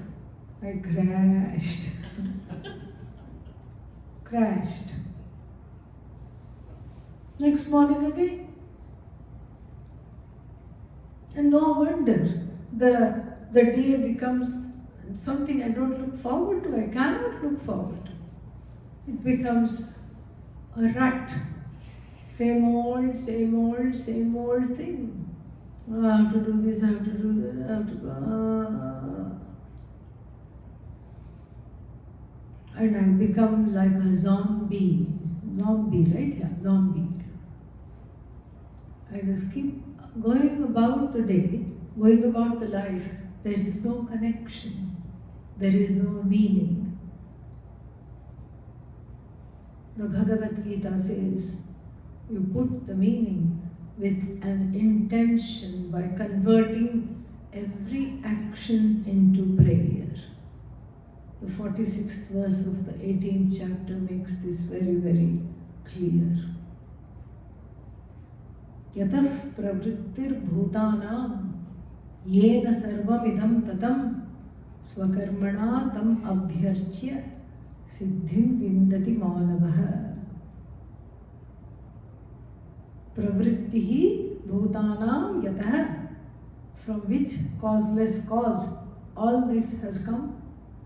I crashed. Crashed. Next morning again. And no wonder the day becomes something I don't look forward to. I cannot look forward to. It becomes a rut. Same old thing. I have to do this, I have to do that, I have to go. And I become like a zombie. Zombie, right? Yeah, zombie. I just keep going about the day, going about the life. There is no connection. There is no meaning. The Bhagavad Gita says, you put the meaning with an intention by converting every action into prayer. The 46th verse of the 18th chapter makes this very, very clear. Yatah pravrittir bhutanam yena sarvamidam tatam swakarmana tam abhyarchya siddhim vindati manavaha. Pravrittihi bhutanam yatah, from which causeless cause all this has come,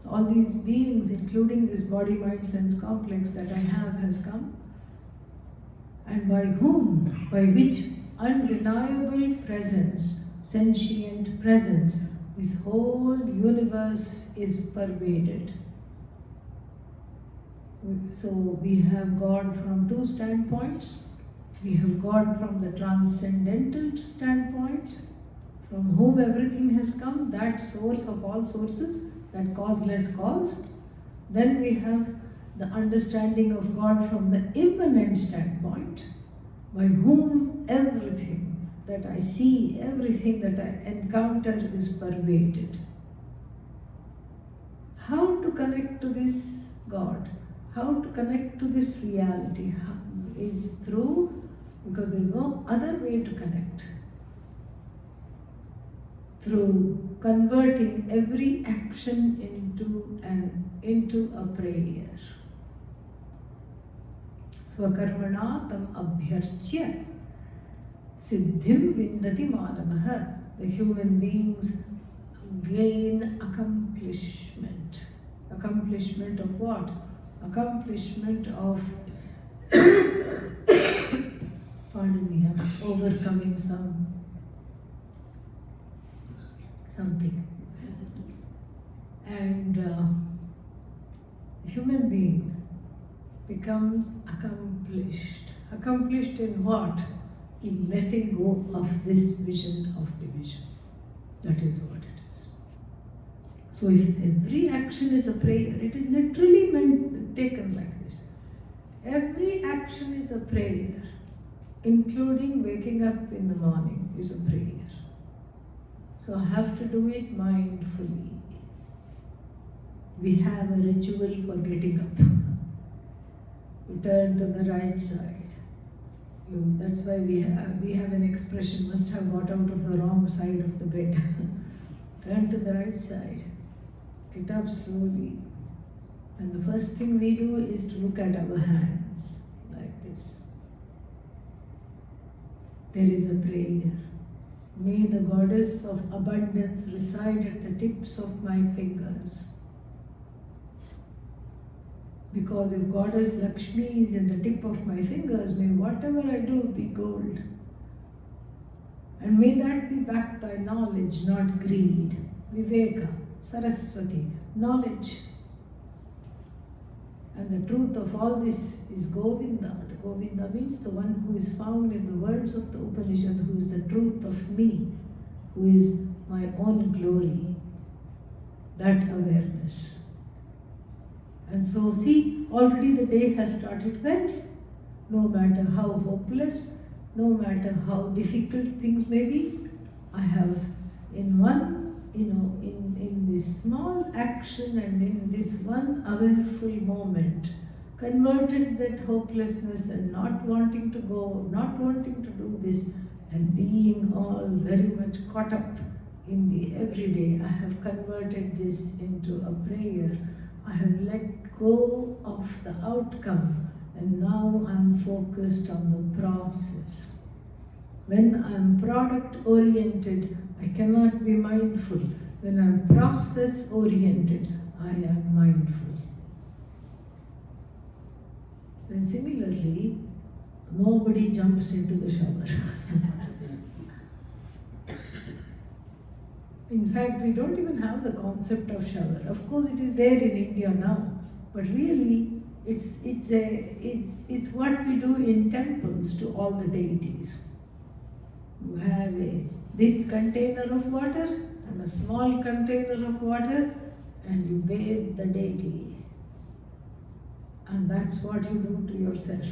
all these beings, including this body, mind, sense complex that I have, has come. And by whom? By which undeniable presence, sentient presence, this whole universe is pervaded. So we have God from two standpoints. We have God from the transcendental standpoint, from whom everything has come, that source of all sources, that causeless cause. Then we have the understanding of God from the immanent standpoint, by whom everything that I see, everything that I encounter is pervaded. How to connect to this God, how to connect to this reality is through, because there is no other way to connect, through converting every action into a prayer. Swakarmana tam abhyarchya siddhim vindati manavaha. The human beings gain accomplishment. Accomplishment of what? Accomplishment of pardon me, I'm overcoming something. And human being becomes accomplished. Accomplished in what? In letting go of this vision of division. That is what it is. So if every action is a prayer, it is literally taken like this. Every action is a prayer, including waking up in the morning is a prayer. So I have to do it mindfully. We have a ritual for getting up. We turn to the right side. That's why we have an expression, must have got out of the wrong side of the bed. Turn to the right side. Get up slowly. And the first thing we do is to look at our hands like this. There is a prayer. May the goddess of abundance reside at the tips of my fingers. Because if Goddess Lakshmi is in the tip of my fingers, may whatever I do be gold. And may that be backed by knowledge, not greed. Viveka, Saraswati, knowledge. And the truth of all this is Govinda. The Govinda means the one who is found in the words of the Upanishad, who is the truth of me, who is my own glory. That awareness. And so see, already the day has started well. No matter how hopeless, no matter how difficult things may be, I have in this small action and in this one awareful moment, converted that hopelessness and not wanting to go, not wanting to do this, and being all very much caught up in the everyday, I have converted this into a prayer. I have let go of the outcome and now I am focused on the process. When I am product oriented, I cannot be mindful. When I am process oriented, I am mindful. Then similarly, nobody jumps into the shower. In fact, we don't even have the concept of shower. Of course, it is there in India now, but really, it's what we do in temples to all the deities. You have a big container of water and a small container of water, and you bathe the deity. And that's what you do to yourself.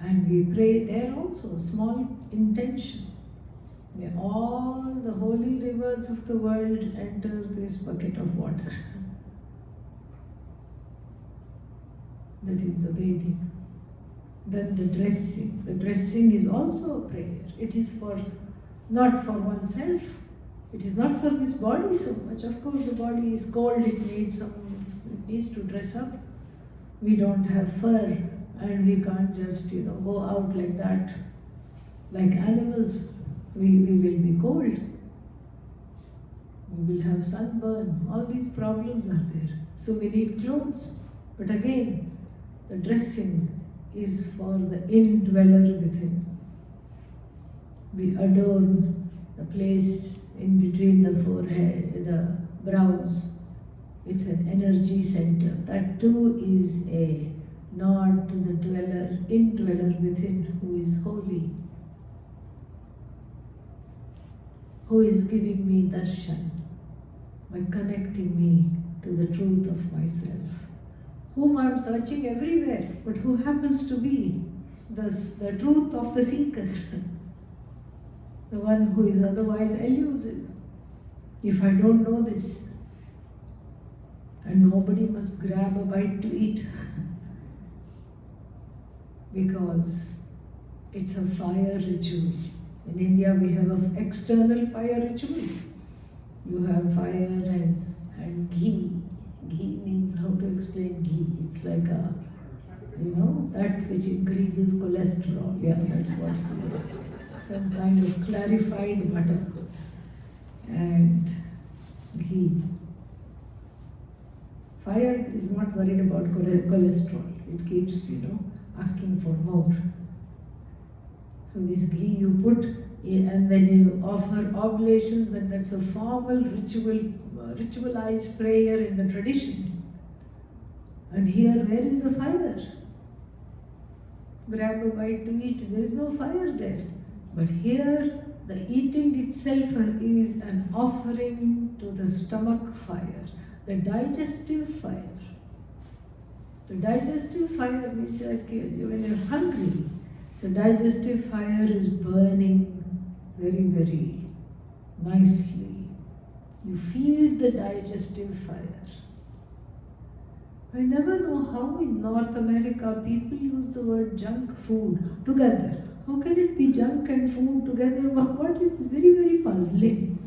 And we pray there also, a small intention. May all the holy rivers of the world enter this bucket of water. That is the bathing. Then the dressing. The dressing is also a prayer. It is not for oneself. It is not for this body so much. Of course, the body is cold. It needs to dress up. We don't have fur, and we can't just go out like that, like animals. We will be cold. We will have sunburn. All these problems are there. So we need clothes. But again, the dressing is for the indweller within. We adorn the place in between the forehead, the brows. It's an energy center. That too is a nod to the indweller within, who is holy, who is giving me darshan by connecting me to the truth of myself, whom I am searching everywhere, but who happens to be the truth of the seeker, the one who is otherwise elusive. If I don't know this, and nobody must grab a bite to eat, because it's a fire ritual. In India we have an external fire ritual. You have fire and ghee. Ghee means, how to explain ghee? It's like a, that which increases cholesterol. Yeah, that's what it is. Some kind of clarified butter and ghee. Fire is not worried about cholesterol. It keeps, asking for more. So this ghee you put, and then you offer oblations, and that's a formal ritualized prayer in the tradition. And here, where is the fire? Grab a bite to eat, there is no fire there. But here, the eating itself is an offering to the stomach fire, the digestive fire. The digestive fire means like when you're hungry, the digestive fire is burning very, very nicely. You feed the digestive fire. I never know how in North America people use the word junk food together. How can it be junk and food together? What is very, very puzzling.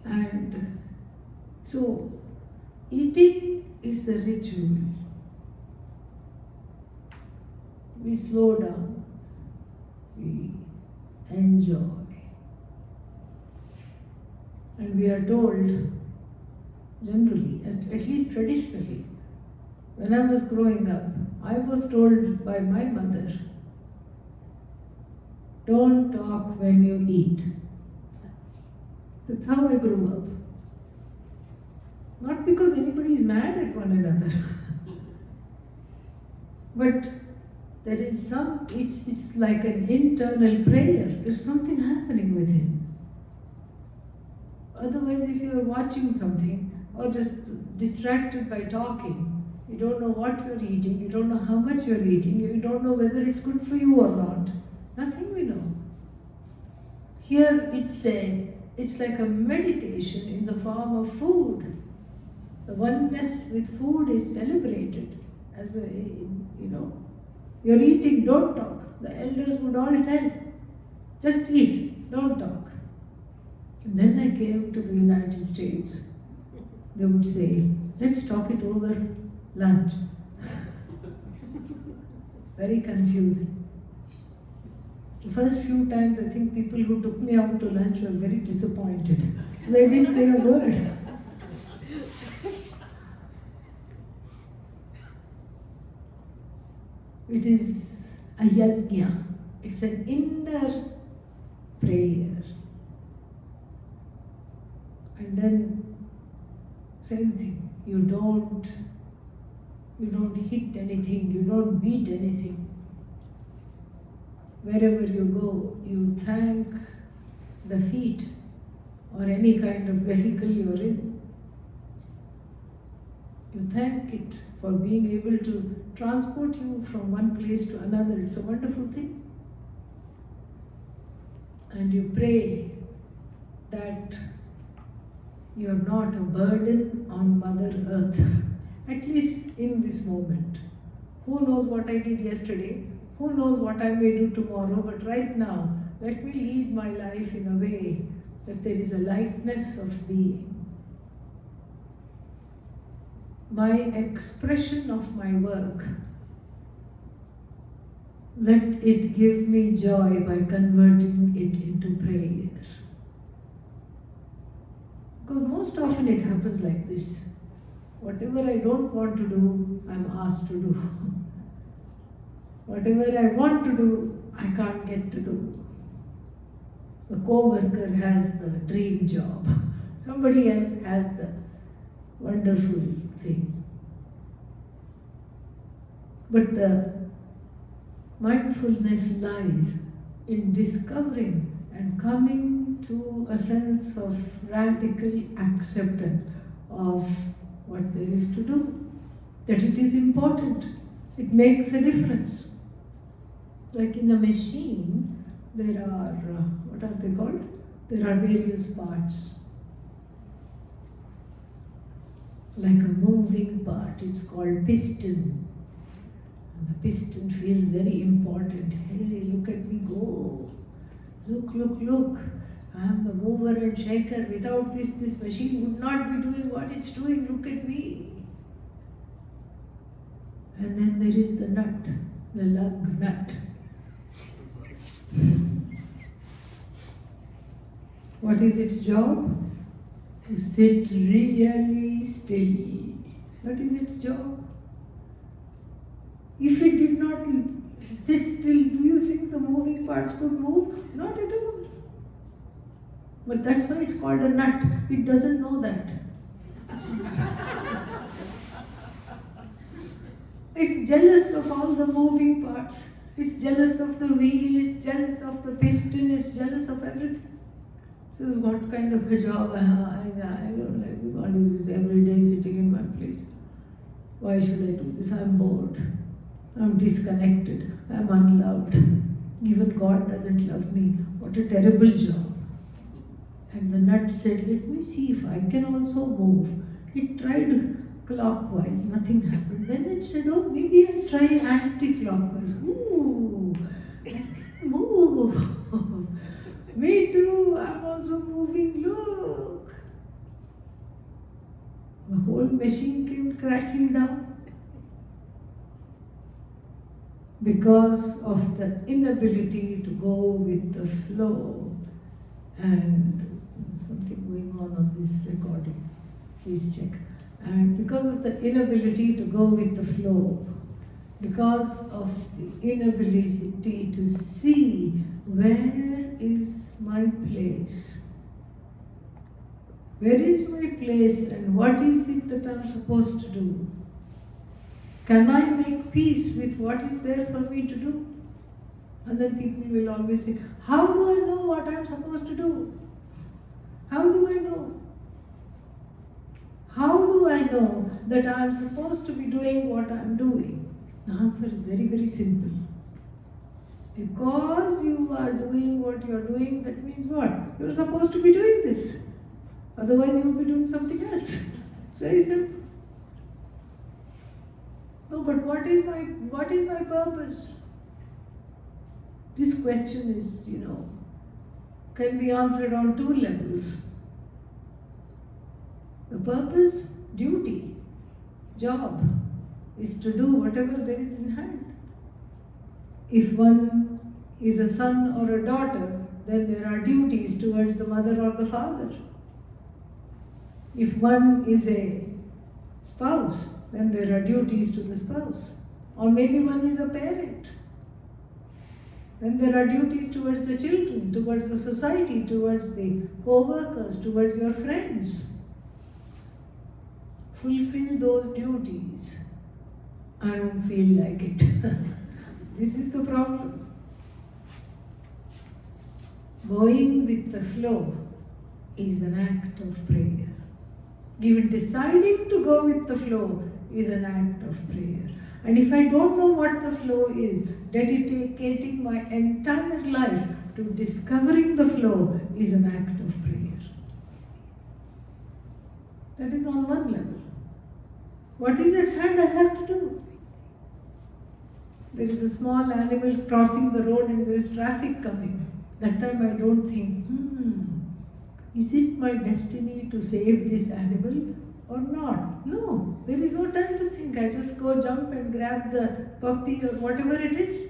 And so, eating is the ritual. We slow down, we enjoy. And we are told, generally, at least traditionally, when I was growing up, I was told by my mother, don't talk when you eat. That's how I grew up. Not because anybody is mad at one another, but there is it's like an internal prayer. There's something happening within. Otherwise, if you are watching something or just distracted by talking, you don't know what you're eating, you don't know how much you're eating, you don't know whether it's good for you or not. Nothing we know. Here it's like a meditation in the form of food. The oneness with food is celebrated as a, you're eating, don't talk. The elders would all tell, just eat, don't talk. And then I came to the United States. They would say, let's talk it over lunch. Very confusing. The first few times, I think people who took me out to lunch were very disappointed. They didn't say a word. It is a yajna. It's an inner prayer. And then, same thing. You don't hit anything. You don't beat anything. Wherever you go, you thank the feet or any kind of vehicle you're in. You thank it for being able to transport you from one place to another. It's a wonderful thing. And you pray that you are not a burden on Mother Earth, at least in this moment. Who knows what I did yesterday? Who knows what I may do tomorrow? But right now, let me lead my life in a way that there is a lightness of being. My expression of my work, let it give me joy by converting it into prayer. Because most often it happens like this. Whatever I don't want to do, I'm asked to do. Whatever I want to do, I can't get to do. The co-worker has the dream job. Somebody else has the wonderful thing. But the mindfulness lies in discovering and coming to a sense of radical acceptance of what there is to do. That it is important. It makes a difference. Like in a machine, there are, what are they called? There are various parts. Like a moving part, it's called piston. And the piston feels very important. Hey, look at me go. Look, look, look. I am the mover and shaker. Without this machine would not be doing what it's doing. Look at me. And then there is the nut, the lug nut. What is its job? To sit really still. What is its job? If it did not sit still, do you think the moving parts could move? Not at all. But that's why it's called a nut. It doesn't know that. It's jealous of all the moving parts. It's jealous of the wheel, it's jealous of the piston, it's jealous of everything. So what kind of a job I don't like. God is this every day sitting in my place. Why should I do this? I'm bored. I'm disconnected. I'm unloved. Even God doesn't love me. What a terrible job. And the nut said, let me see if I can also move. It tried clockwise, nothing happened. Then it said, oh, maybe I'll try anti-clockwise. Ooh, I can move. Me too, I'm also moving, look. The whole machine came crashing down because of the inability to go with the flow. And something going on this recording, please check. And because of the inability to go with the flow, because of the inability to see where is my place, where is my place and what is it that I'm supposed to do? Can I make peace with what is there for me to do? And then people will always say, how do I know what I'm supposed to do? How do I know? How do I know that I am supposed to be doing what I am doing? The answer is very, very simple. Because you are doing what you are doing, that means what? You are supposed to be doing this. Otherwise you will be doing something else. It's very simple. No, but what is my purpose? This question is, can be answered on two levels. The purpose, duty, job, is to do whatever there is in hand. If one is a son or a daughter, then there are duties towards the mother or the father. If one is a spouse, then there are duties to the spouse. Or maybe one is a parent. Then there are duties towards the children, towards the society, towards the co-workers, towards your friends. Fulfill those duties. I don't feel like it. This is the problem. Going with the flow is an act of prayer. Even deciding to go with the flow is an act of prayer. And if I don't know what the flow is, dedicating my entire life to discovering the flow is an act of prayer. That is on one level. What is at hand I have to do? There is a small animal crossing the road and there is traffic coming. That time I don't think, is it my destiny to save this animal or not? No, there is no time to think. I just go jump and grab the puppy or whatever it is.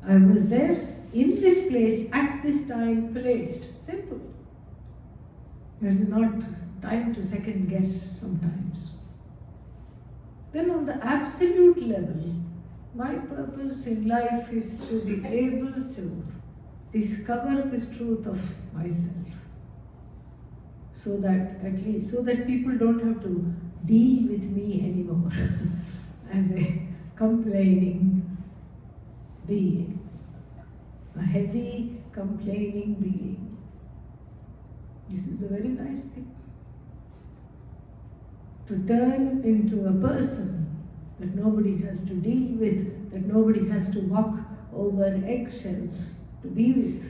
I was there in this place at this time placed. Simple. There is not time to second guess sometimes. Then on the absolute level, my purpose in life is to be able to discover this truth of myself. So that people don't have to deal with me anymore as a complaining being, a heavy complaining being. This is a very nice thing. to turn into a person that nobody has to deal with, that nobody has to walk over eggshells to be with.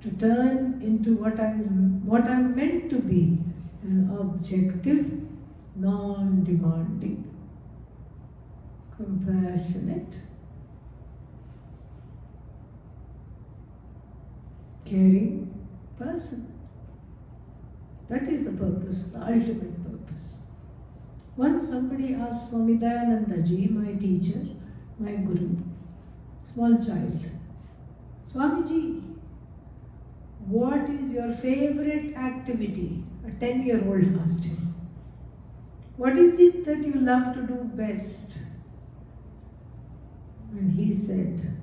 To turn into what I'm meant to be, an objective, non-demanding, compassionate, caring person. That is the purpose, the ultimate purpose. Once somebody asked Svatmavidyananda ji, my teacher, my guru, small child, Swamiji, what is your favorite activity? A 10-year-old asked him. What is it that you love to do best? And he said,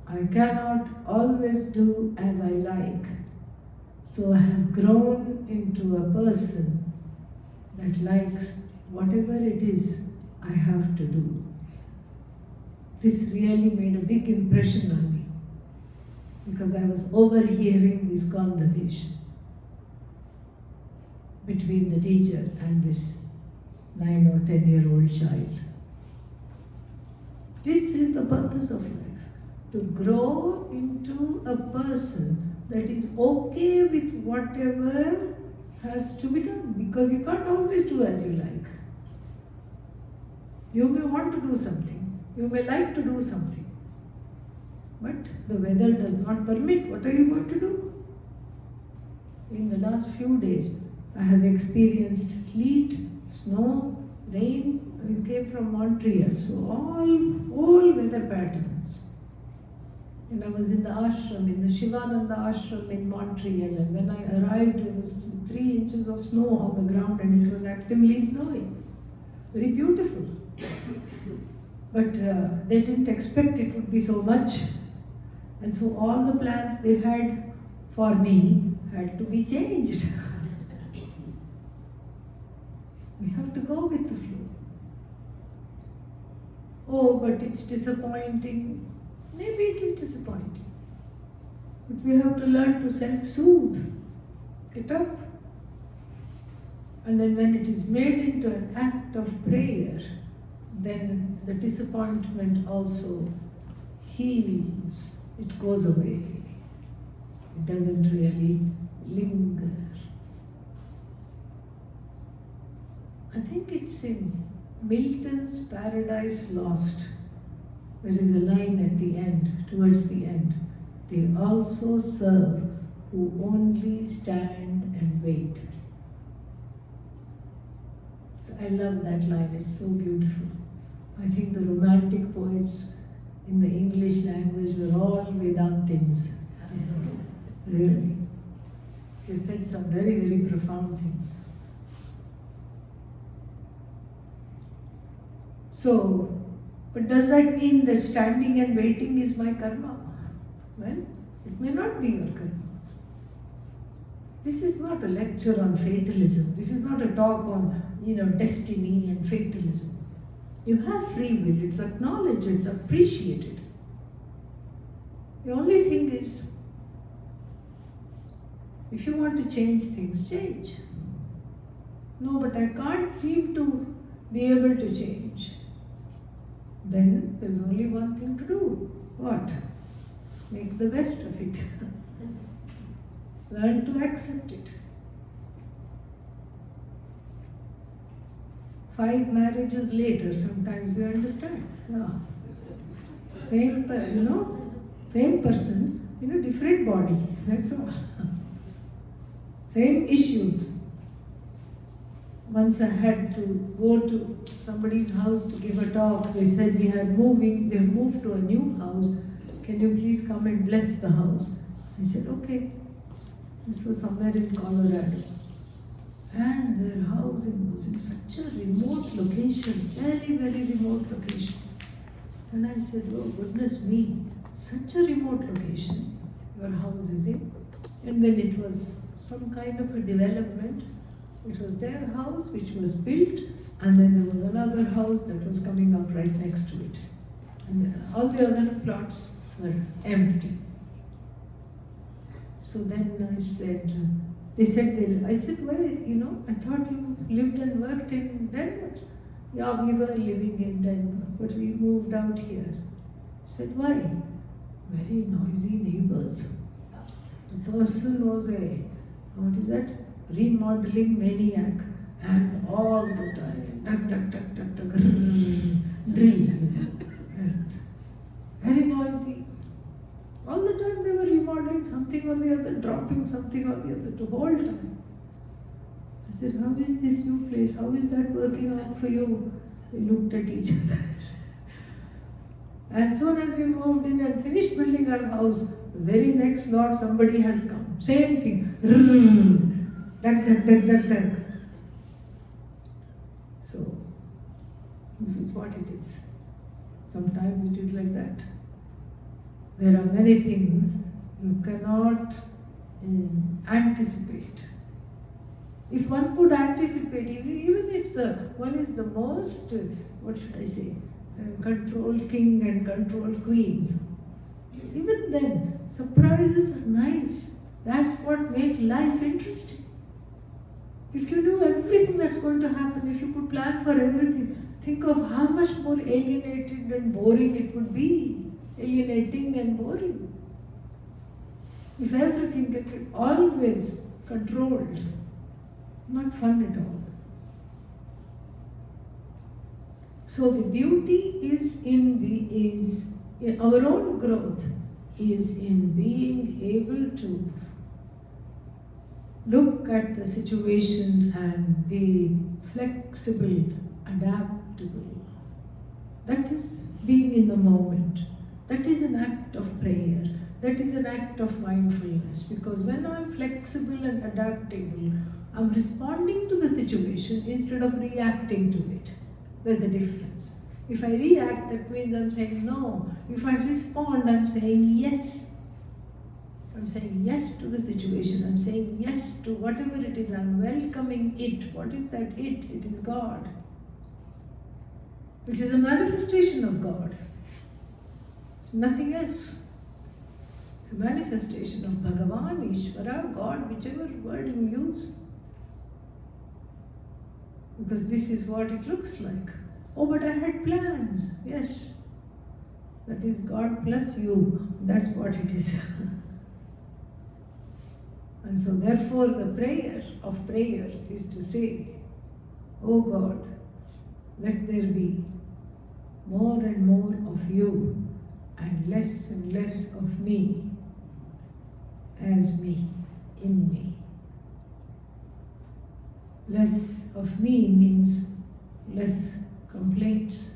I cannot always do as I like. So I have grown into a person that likes whatever it is I have to do. This really made a big impression on me because I was overhearing this conversation between the teacher and this 9 or 10-year-old child. This is the purpose of life, to grow into a person that is okay with whatever has to be done, because you can't always do as you like. You may want to do something, you may like to do something, but the weather does not permit. What are you going to do? In the last few days, I have experienced sleet, snow, rain. We came from Montreal, so all weather patterns. And I was in the ashram, in the Shivananda ashram in Montreal, and when I arrived, there was 3 inches of snow on the ground and it was actively snowing. Very beautiful. But they didn't expect it would be so much. And so all the plans they had for me had to be changed. We have to go with the flow. Oh, but it's disappointing. Maybe it is disappointing. But we have to learn to self-soothe. Get up. And then when it is made into an act of prayer, then the disappointment also heals. It goes away. It doesn't really linger. I think it's in Milton's Paradise Lost. There is a line at the end, towards the end. They also serve who only stand and wait. So I love that line, it's so beautiful. I think the romantic poets in the English language were all Vedantins. Really. They said some very, very profound things. So, but does that mean that standing and waiting is my karma? Well, it may not be your karma. This is not a lecture on fatalism. This is not a talk on, destiny and fatalism. You have free will. It's acknowledged. It's appreciated. The only thing is, if you want to change things, change. No, but I can't seem to be able to change. Then there's only one thing to do. What? Make the best of it. Learn to accept it. 5 marriages later, sometimes we understand. Yeah. Same person, different body. That's all. Same issues. Once I had to go to somebody's house to give a talk. They said we have moved to a new house. Can you please come and bless the house? I said, okay. This was somewhere in Colorado. And their house was in such a remote location, very, very remote location. And I said, oh goodness me, such a remote location your house is in. And then it was some kind of a development. It was their house which was built, and then there was another house that was coming up right next to it. And all the other plots were empty. So then I said, They said, I said, why, I thought you lived and worked in Denver. Yeah, we were living in Denver, but we moved out here. I said, why? Very noisy neighbors. The person was remodeling maniac, and all the time, duck, drill. And very noisy. All the time they were remodeling something or the other, dropping something or the other, the whole time. I said, how is this new place? How is that working out for you? They looked at each other. As soon as we moved in and finished building our house, the very next lot somebody has come. Same thing. Duck. So, this is what it is. Sometimes it is like that. There are many things you cannot anticipate. If one could anticipate, even if the one is the most, control king and control queen, even then, surprises are nice. That's what makes life interesting. If you knew everything that's going to happen, if you could plan for everything, think of how much more alienated and boring it would be. Alienating and boring. If everything can be always controlled, not fun at all. So the beauty is in our own growth is in being able to look at the situation and be flexible, adaptable. That is being in the moment. That is an act of prayer. That is an act of mindfulness. Because when I'm flexible and adaptable, I'm responding to the situation instead of reacting to it. There's a difference. If I react, that means I'm saying no. If I respond, I'm saying yes. I'm saying yes to the situation. I'm saying yes to whatever it is. I'm welcoming it. What is that it? It is God. It is a manifestation of God. It's nothing else. It's a manifestation of Bhagavan, Ishvara, God, whichever word you use. Because this is what it looks like. Oh, but I had plans. Yes. That is God plus you. That's what it is. And so therefore the prayer of prayers is to say, oh God, let there be more and more of you and less of me as me, in me. Less of me means less complaints,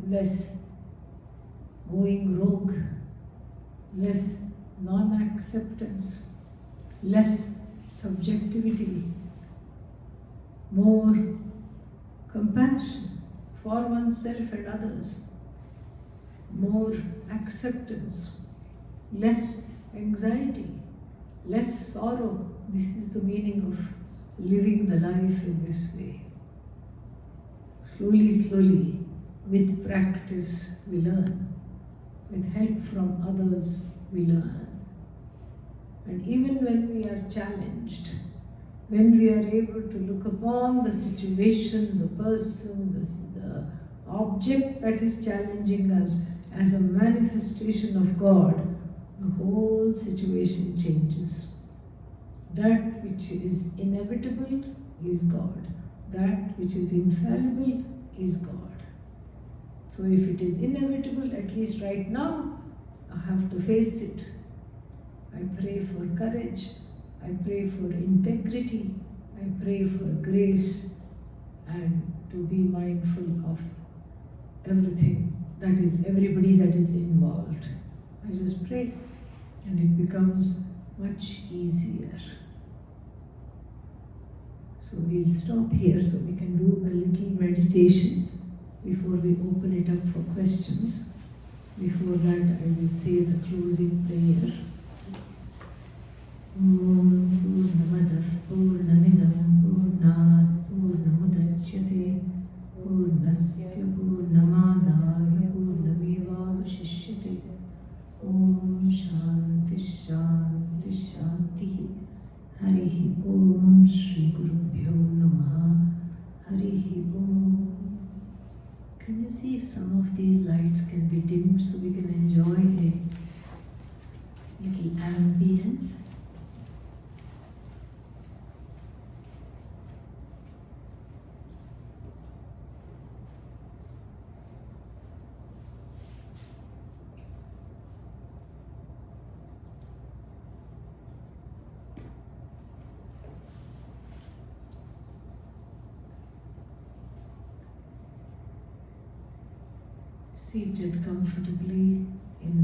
less going rogue, less non-acceptance, less subjectivity, more compassion for oneself and others, more acceptance, less anxiety, less sorrow. This is the meaning of living the life in this way. Slowly, with practice, we learn. With help from others, we learn. And even when we are challenged, when we are able to look upon the situation, the person, the object that is challenging us as a manifestation of God, the whole situation changes. That which is inevitable is God. That which is infallible is God. So if it is inevitable, at least right now, I have to face it. I pray for courage. I pray for integrity. I pray for grace and to be mindful of everything, that is, everybody that is involved. I just pray and it becomes much easier. So we'll stop here so we can do a little meditation before we open it up for questions. Before that, I will say the closing prayer. Om Purnamadav Purnamidam Purnat Purnamudachyate Purnasya Purnamadaya Purnamevavashishyate. Om Shanti Shanti Shanti. Harihi Om Shri Gurubhyo Namaha. Harihi Om. Can you see if some of these lights can be dimmed so we can enjoy a little ambience? Seated comfortably in